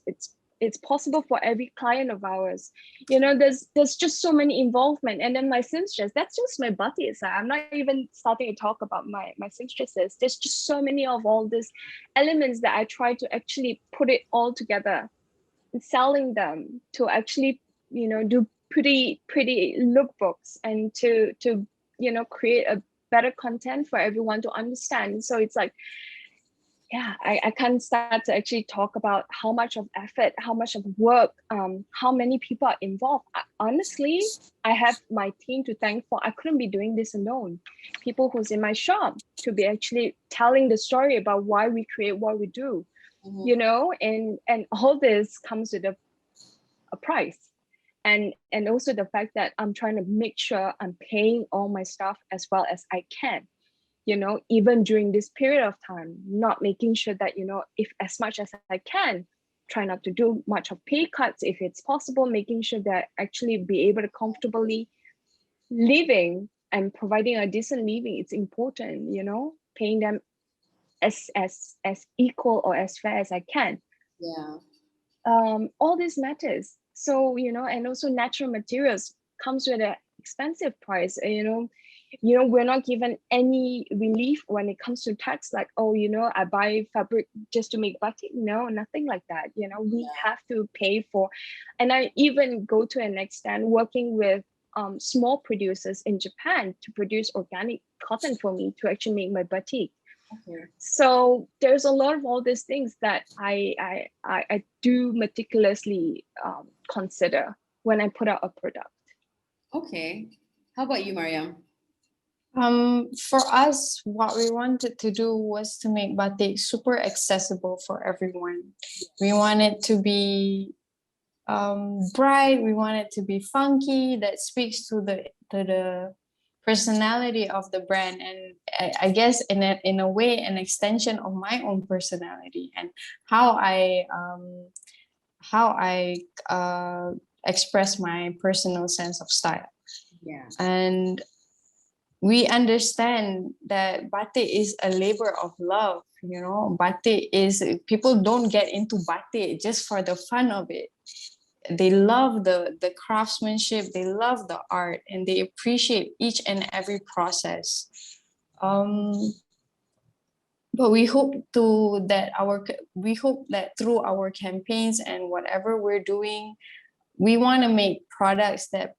it's possible for every client of ours. There's just so many involvement. And then my seamstress, that's just my batik side. I'm not even starting to talk about my seamstresses. There's just so many of all these elements that I try to actually put it all together, selling them to actually do pretty lookbooks, and to create a better content for everyone to understand. So it's like, yeah, I can't start to actually talk about how much of effort, how much of work, how many people are involved. Honestly, I have my team to thank for. I couldn't be doing this alone. People who's in my shop to be actually telling the story about why we create what we do. And all this comes with a price, and also the fact that I'm trying to make sure I'm paying all my staff as well as I can, even during this period of time, not making sure that, if as much as I can, try not to do much of pay cuts if it's possible, making sure that actually be able to comfortably living and providing a decent living. It's important, paying them as equal or as fair as I can. Yeah. All this matters. So, and also natural materials comes with an expensive price. We're not given any relief when it comes to tax, like, oh, I buy fabric just to make batik. No, nothing like that. We have to pay for, and I even go to an extent working with small producers in Japan to produce organic cotton for me to actually make my batik. Okay. So there's a lot of all these things that I do meticulously consider when I put out a product. Okay. How about you, Maryam? For us, what we wanted to do was to make batik super accessible for everyone. We want it to be bright. We want it to be funky. That speaks to the personality of the brand, and I guess in a way an extension of my own personality and how I express my personal sense of style. Yeah. And we understand that batik is a labor of love. Batik is, people don't get into batik just for the fun of it. They love the craftsmanship, they love the art, and they appreciate each and every process. But we hope that through our campaigns and whatever we're doing, we want to make products that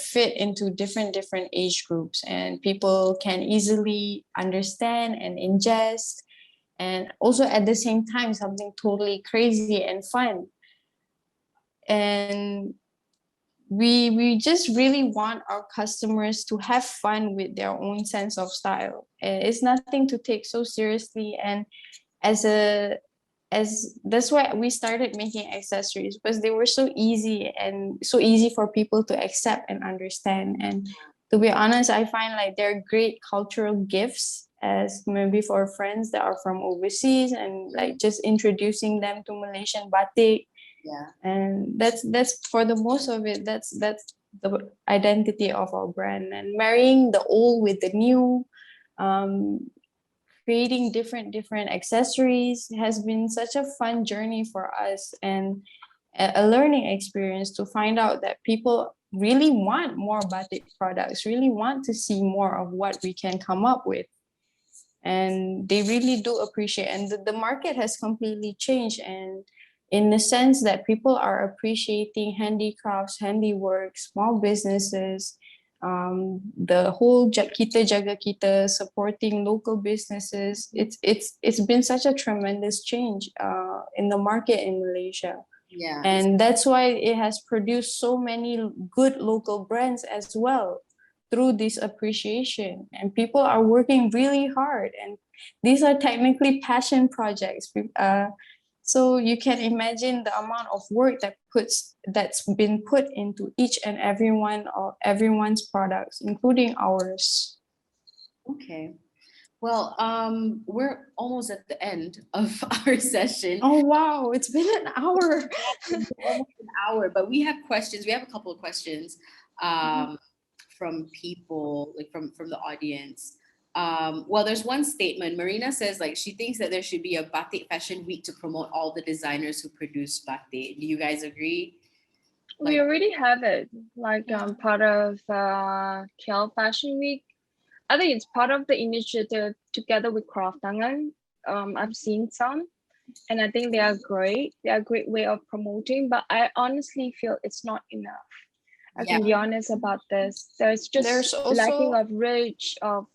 fit into different age groups, and people can easily understand and ingest, and also at the same time something totally crazy and fun. And we just really want our customers to have fun with their own sense of style. It's nothing to take so seriously, and as that's why we started making accessories, because they were so easy for people to accept and understand. And to be honest, I find like they're great cultural gifts, as maybe for friends that are from overseas, and like just introducing them to Malaysian batik. Yeah. And that's for the most of it, that's the identity of our brand. And marrying the old with the new, creating different accessories has been such a fun journey for us, and a learning experience to find out that people really want more batik products, really want to see more of what we can come up with. And they really do appreciate, and the market has completely changed, and in the sense that people are appreciating handicrafts, handiwork, small businesses, the whole kita jaga kita, supporting local businesses. It's been such a tremendous change in the market in Malaysia. Yeah. And that's why it has produced so many good local brands as well through this appreciation. And people are working really hard, and these are technically passion projects. So you can imagine the amount of work that's been put into each and every one of everyone's products, including ours. Okay. Well, we're almost at the end of our session. Oh wow, it's been an hour. Almost an hour, but we have questions. We have a couple of questions from people, like from the audience. Well, there's one statement. Marina says like she thinks that there should be a batik fashion week to promote all the designers who produce batik. Do you guys agree? We already have it, like part of KL Fashion Week. I think it's part of the initiative together with Craft Tangan. I've seen some, and I think they are great. They are a great way of promoting, but I honestly feel it's not enough. I can be honest about this. There's also lacking of reach of,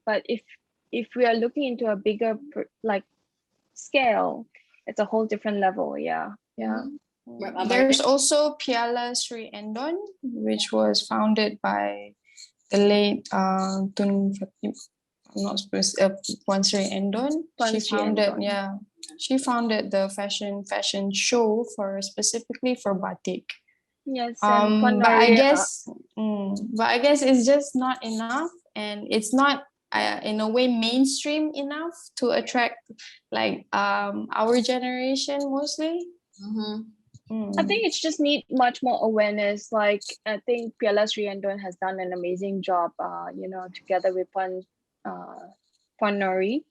but if we are looking into a bigger like scale, it's a whole different level. Yeah. There's also Piala Sri Endon, which was founded by the late Tun Fatim, I'm not supposed Puan Sri Endon. She founded the fashion show specifically for batik. Yes, but I guess it's just not enough, and it's not in a way mainstream enough to attract like our generation mostly. I think it's just need much more awareness. Like I think Piala Sri Endon has done an amazing job, together with Puan Nori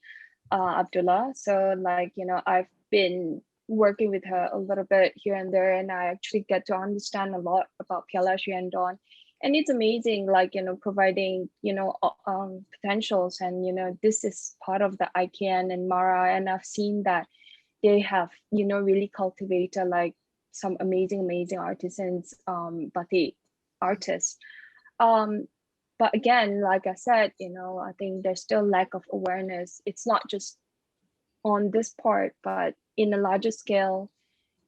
Abdullah. So like, I've been working with her a little bit here and there, and I actually get to understand a lot about Piala Sri Endon. And it's amazing, like, providing, potentials, and, this is part of the ICANN and Mara, and I've seen that they have, really cultivated like some amazing artisans, batik artists. But again, like I said, I think there's still lack of awareness. It's not just on this part, but in a larger scale,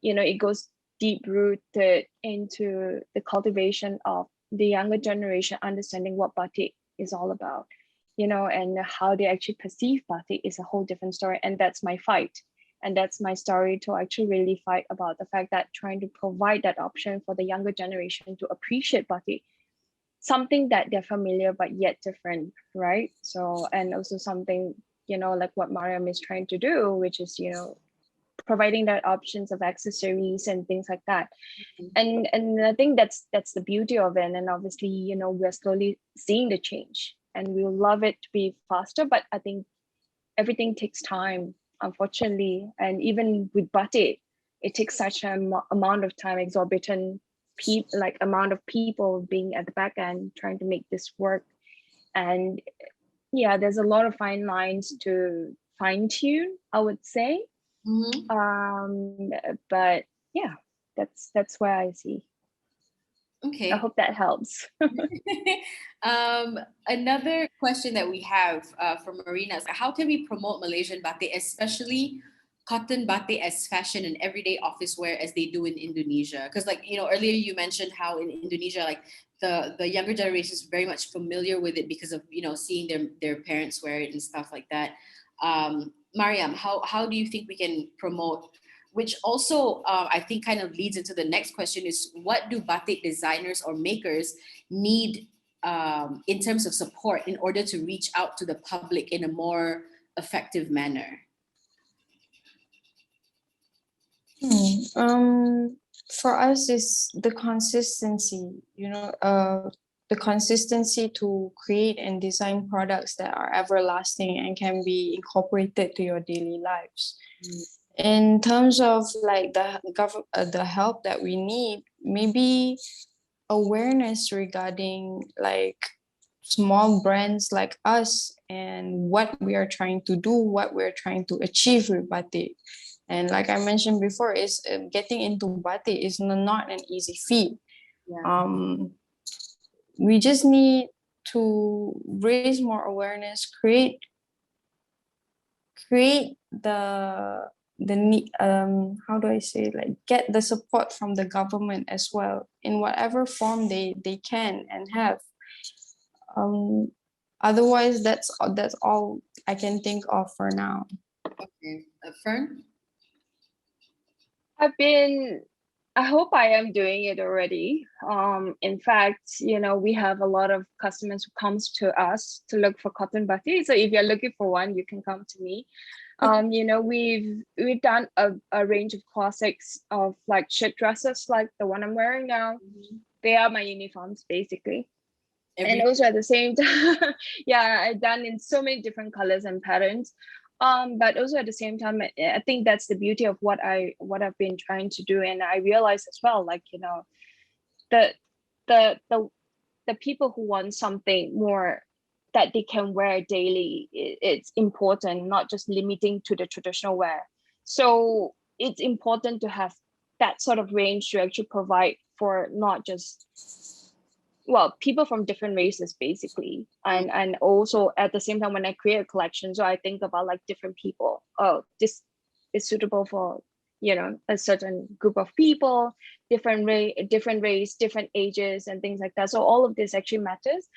it goes deep rooted into the cultivation of the younger generation, understanding what batik is all about, and how they actually perceive batik is a whole different story. And that's my fight. And that's my story, to actually really fight about the fact that trying to provide that option for the younger generation to appreciate batik something that they're familiar but yet different, right? So, and also something, like what Maryam is trying to do, which is, providing that options of accessories and things like that. And I think that's the beauty of it. And obviously, we're slowly seeing the change, and we love it to be faster, but I think everything takes time, unfortunately. And even with Batik, it takes such an amount of time, exorbitant amount of people being at the back end trying to make this work. And yeah, there's a lot of fine lines to fine tune, I would say. But yeah, that's where I see. Okay. I hope that helps. Another question that we have from Marina is, how can we promote Malaysian batik, especially cotton batik, as fashion and everyday office wear as they do in Indonesia? Because earlier you mentioned how in Indonesia, like the younger generation is very much familiar with it because of seeing their parents wear it and stuff like that. Maryam, how do you think we can promote? Which also, I think, kind of leads into the next question: is what do batik designers or makers need in terms of support in order to reach out to the public in a more effective manner? For us, is the consistency. The consistency to create and design products that are everlasting and can be incorporated to your daily lives. In terms of like the help that we need, maybe awareness regarding like small brands like us and what we are trying to do, what we're trying to achieve with batik. And like I mentioned before, is getting into batik is not an easy feat. We just need to raise more awareness, create the how do I say, like, get the support from the government as well in whatever form they can and have. Otherwise, that's all I can think of for now. Okay, Fern. I hope I am doing it already. In fact, we have a lot of customers who comes to us to look for cotton batik. So if you're looking for one, you can come to me. We've done a range of classics of like shirt dresses, like the one I'm wearing now. They are my uniforms basically. And also at the same time, yeah, I've done in so many different colors and patterns. But also at the same time, I think that's the beauty of what I've been trying to do. And I realize as well, like, the the people who want something more that they can wear daily, it's important, not just limiting to the traditional wear. So it's important to have that sort of range to actually provide for not just, well, people from different races basically. And also at the same time, when I create a collection, so I think about like different people. Oh, this is suitable for a certain group of people, different race, different ages and things like that. So all of this actually matters.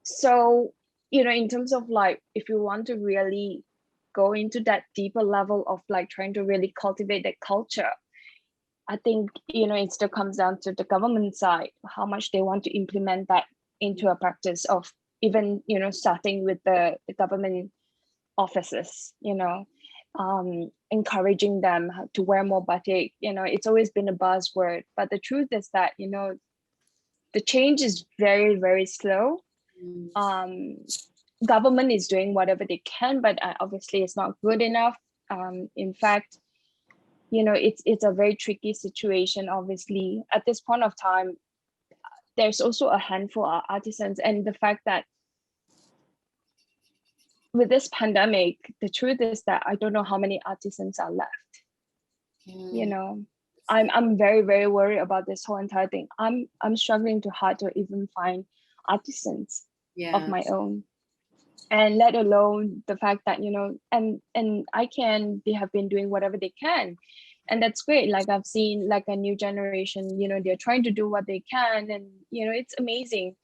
So in terms of like, if you want to really go into that deeper level of like trying to really cultivate that culture, I think, it still comes down to the government side, how much they want to implement that into a practice of even, starting with the government offices, encouraging them to wear more batik. It's always been a buzzword, but the truth is that, the change is very, very slow. Government is doing whatever they can, but obviously it's not good enough. In fact, it's a very tricky situation. Obviously, at this point of time, there's also a handful of artisans, and the fact that with this pandemic, the truth is that I don't know how many artisans are left. I'm very, very worried about this whole entire thing. I'm struggling too hard to even find artisans of my own, and let alone the fact that and they have been doing whatever they can. And that's great. Like I've seen like a new generation, they're trying to do what they can, and it's amazing.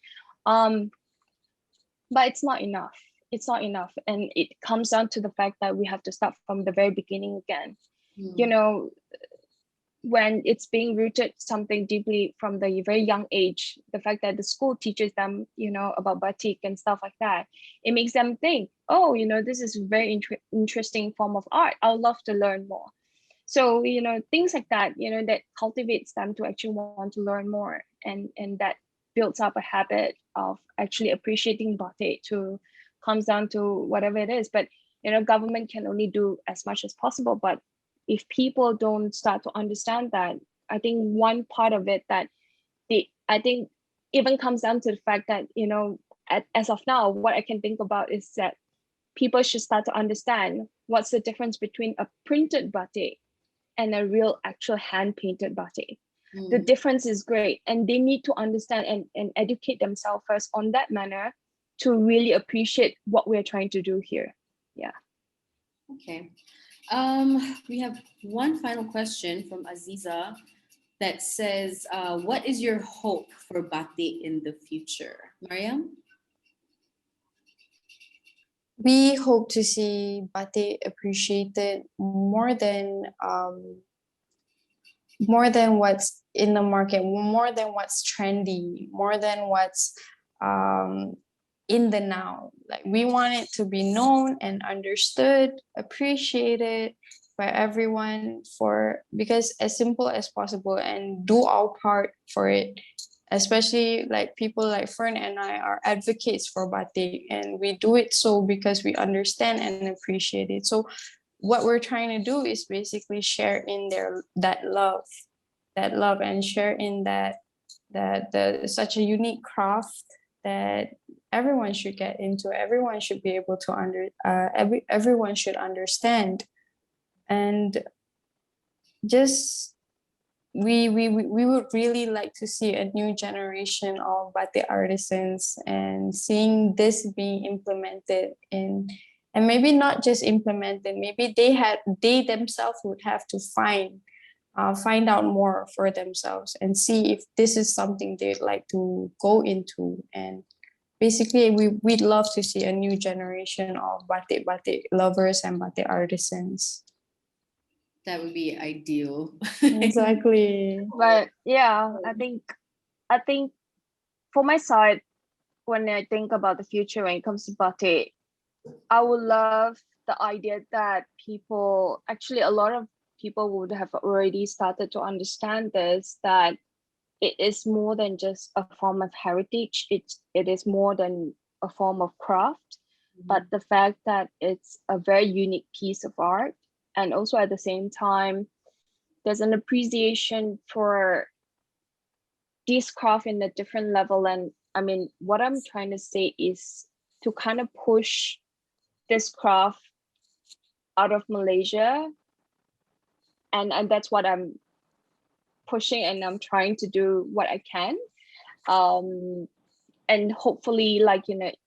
But it's not enough. It's not enough. And it comes down to the fact that we have to start from the very beginning again. when it's being rooted something deeply from the very young age, the fact that the school teaches them, about batik and stuff like that, it makes them think, oh, this is a very interesting form of art. I would love to learn more. So, things like that, that cultivates them to actually want to learn more. And that builds up a habit of actually appreciating batik to comes down to whatever it is. But, government can only do as much as possible. But if people don't start to understand that, I think one part of it that I think even comes down to the fact that, as of now, what I can think about is that people should start to understand what's the difference between a printed batik and a real actual hand painted batik. The difference is great, and they need to understand and educate themselves first on that manner to really appreciate what we're trying to do here. Yeah. Okay. We have one final question from Aziza that says, what is your hope for batik in the future? Maryam? We hope to see batik appreciated more than what's in the market, more than what's trendy, more than what's in the now. Like, we want it to be known and understood, appreciated by everyone, because as simple as possible, and do our part for it. Especially like people like Fern and I are advocates for batik, and we do it so because we understand and appreciate it. So what we're trying to do is basically share in that love, and share in that the such a unique craft that everyone should get into. Everyone should be able to everyone should understand. And just we would really like to see a new generation of batik artisans, and seeing this being implemented and maybe not just implemented, maybe they themselves would have to find out more for themselves and see if this is something they'd like to go into. And basically we'd love to see a new generation of batik lovers and batik artisans. That would be ideal. Exactly. But yeah, I think for my side, when I think about the future when it comes to batik, I would love the idea that a lot of people would have already started to understand this, that it is more than just a form of heritage. It is more than a form of craft, but the fact that it's a very unique piece of art. And also at the same time, there's an appreciation for this craft in a different level. And I mean, what I'm trying to say is to kind of push this craft out of Malaysia. And that's what I'm pushing, and I'm trying to do what I can. And hopefully,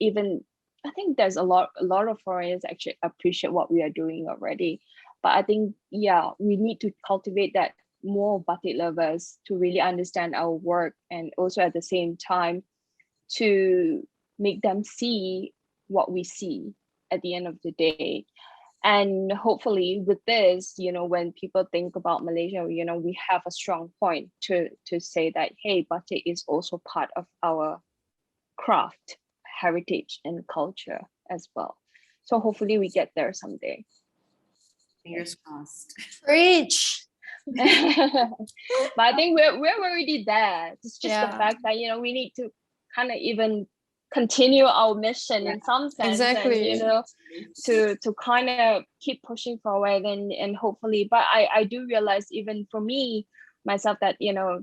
even I think there's a lot of foreigners actually appreciate what we are doing already. But I think, yeah, we need to cultivate that more batik lovers to really understand our work, and also at the same time to make them see what we see at the end of the day. And hopefully with this, when people think about Malaysia, we have a strong point to say that, hey, batik is also part of our craft, heritage, and culture as well. So hopefully we get there someday. Fingers crossed. Preach. But I think we're already there. It's just the fact that we need to kind of even continue our mission in some sense. Exactly. And to kind of keep pushing forward, and hopefully, but I do realize, even for me myself, that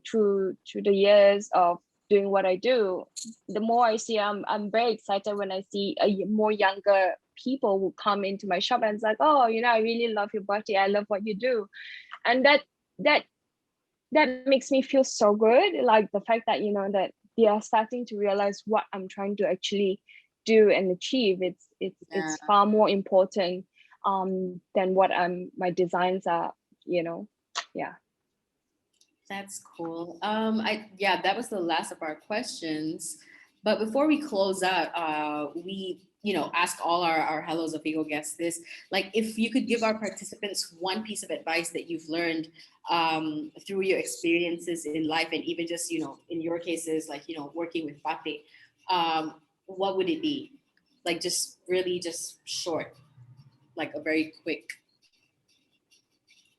through the years of doing what I do, the more I see, I'm very excited when I see more younger people who come into my shop and it's like, oh, I really love your batik, I love what you do. And that makes me feel so good, like the fact that that they are starting to realize what I'm trying to actually do and achieve. It's far more important than what my designs are. Yeah. That's cool. That was the last of our questions. But before we close out, we ask all our Hello Zafigo guests this, like if you could give our participants one piece of advice that you've learned through your experiences in life, and even just, in your cases, like, working with Batik, what would it be? Like just really just short, like a very quick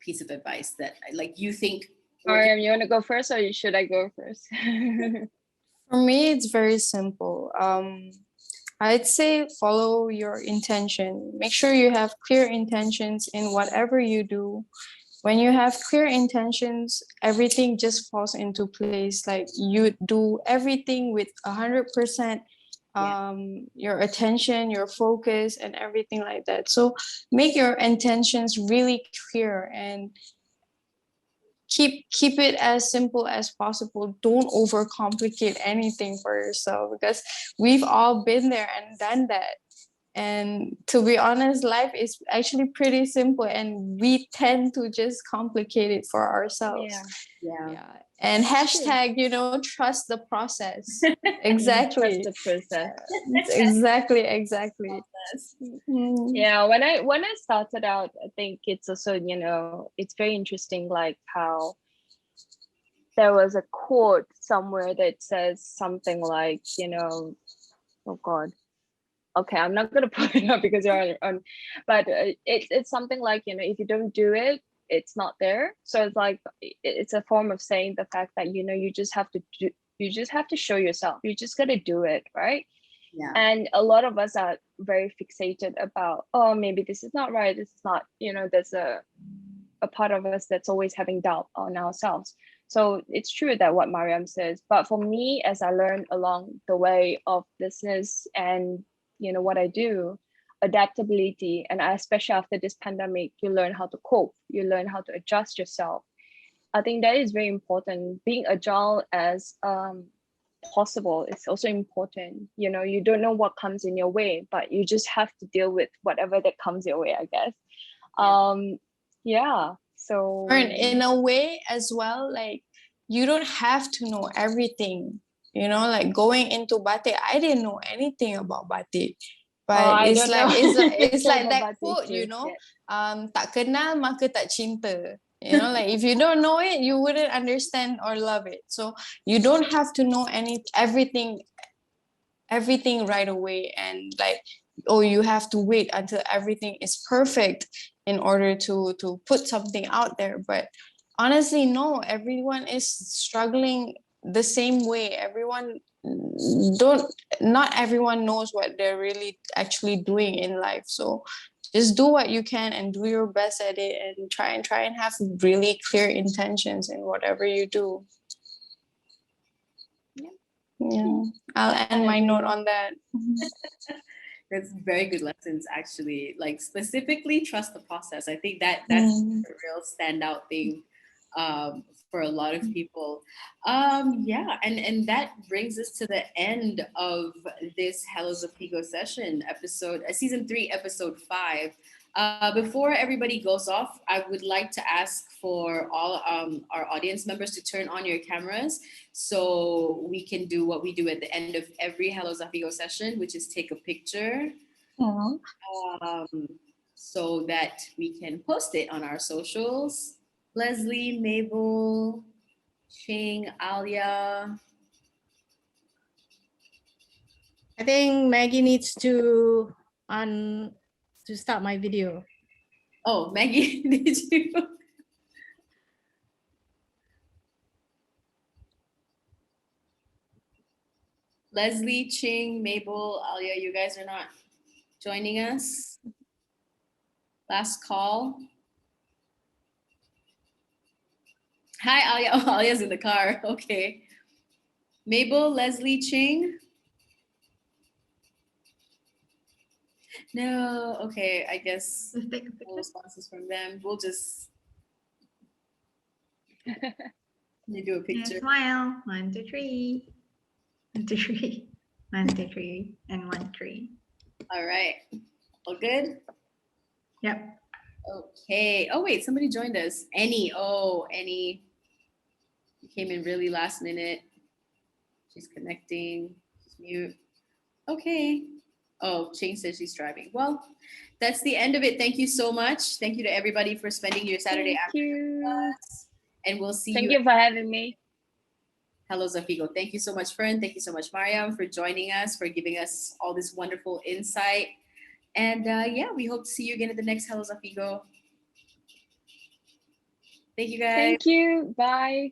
piece of advice that like you think. Maryam, you want to go first or should I go first? For me, it's very simple. I'd say follow your intention. Make sure you have clear intentions in whatever you do. When you have clear intentions, everything just falls into place. Like you do everything with 100%, your attention, your focus, and everything like that. So make your intentions really clear and keep it as simple as possible. Don't overcomplicate anything for yourself, because we've all been there and done that. And to be honest, life is actually pretty simple, and we tend to just complicate it for ourselves. Yeah. And hashtag, trust the process. Exactly. Trust the process. Exactly. Yeah, when I started out, I think it's also, it's very interesting, like how there was a quote somewhere that says something like, oh God, okay, I'm not gonna put it up because you're on, but it's something like, if you don't do it, it's not there. So it's like it's a form of saying the fact that you just have to do, you just have to show yourself. You just gotta do it, right? Yeah. And a lot of us are very fixated about, oh, maybe this is not right. This is not, there's a part of us that's always having doubt on ourselves. So it's true that what Maryam says, but for me, as I learned along the way of business and what I do, adaptability, and especially after this pandemic, you learn how to cope, you learn how to adjust yourself. I think that is very important. Being agile as possible is also important. You don't know what comes in your way, but you just have to deal with whatever that comes your way, I guess. So Fern, in a way as well, like you don't have to know everything. Like going into Batik, I didn't know anything about Batik. But I don't know. it's like About that Batik quote, too. tak kenal maka tak cinta. Like if you don't know it, you wouldn't understand or love it. So you don't have to know everything right away, and like, oh, you have to wait until everything is perfect in order to put something out there. But honestly, no, everyone is struggling the same way. Not everyone knows what they're really actually doing in life. So just do what you can and do your best at it, and try and have really clear intentions in whatever you do. Yeah, I'll end my note on that. That's very good lessons, actually. Like specifically, trust the process. I think that's a real standout thing for a lot of people. And that brings us to the end of this Hello Zafigo session episode, season 3, episode 5. Before everybody goes off, I would like to ask for all our audience members to turn on your cameras so we can do what we do at the end of every Hello Zafigo session, which is take a picture so that we can post it on our socials. Leslie, Mabel, Ching, Alia. I think Maggie needs to start my video. Oh, Maggie, did you? Leslie, Ching, Mabel, Alia, you guys are not joining us. Last call. Hi, Alia. Oh, Alia's in the car. Okay. Mabel, Leslie, Ching. No, okay. I guess no responses from them. We'll just you do a picture. And smile. 1, 2, 3. 1, 2, 3. 1, 2, 3. And 1, 3. All right. All good? Yep. Okay. Oh, wait. Somebody joined us. Annie. Oh, Annie. You came in really last minute. She's connecting. She's mute. Okay. Oh, Ching says she's driving. Well, that's the end of it. Thank you so much. Thank you to everybody for spending your Saturday Thank afternoon with you. us. And we'll see Thank you. you for having me. Hello, Zafigo. Thank you so much, Fern. Thank you so much, Maryam, for joining us, for giving us all this wonderful insight. And yeah, we hope to see you again at the next Hello, Zafigo. Thank you, guys. Thank you. Bye.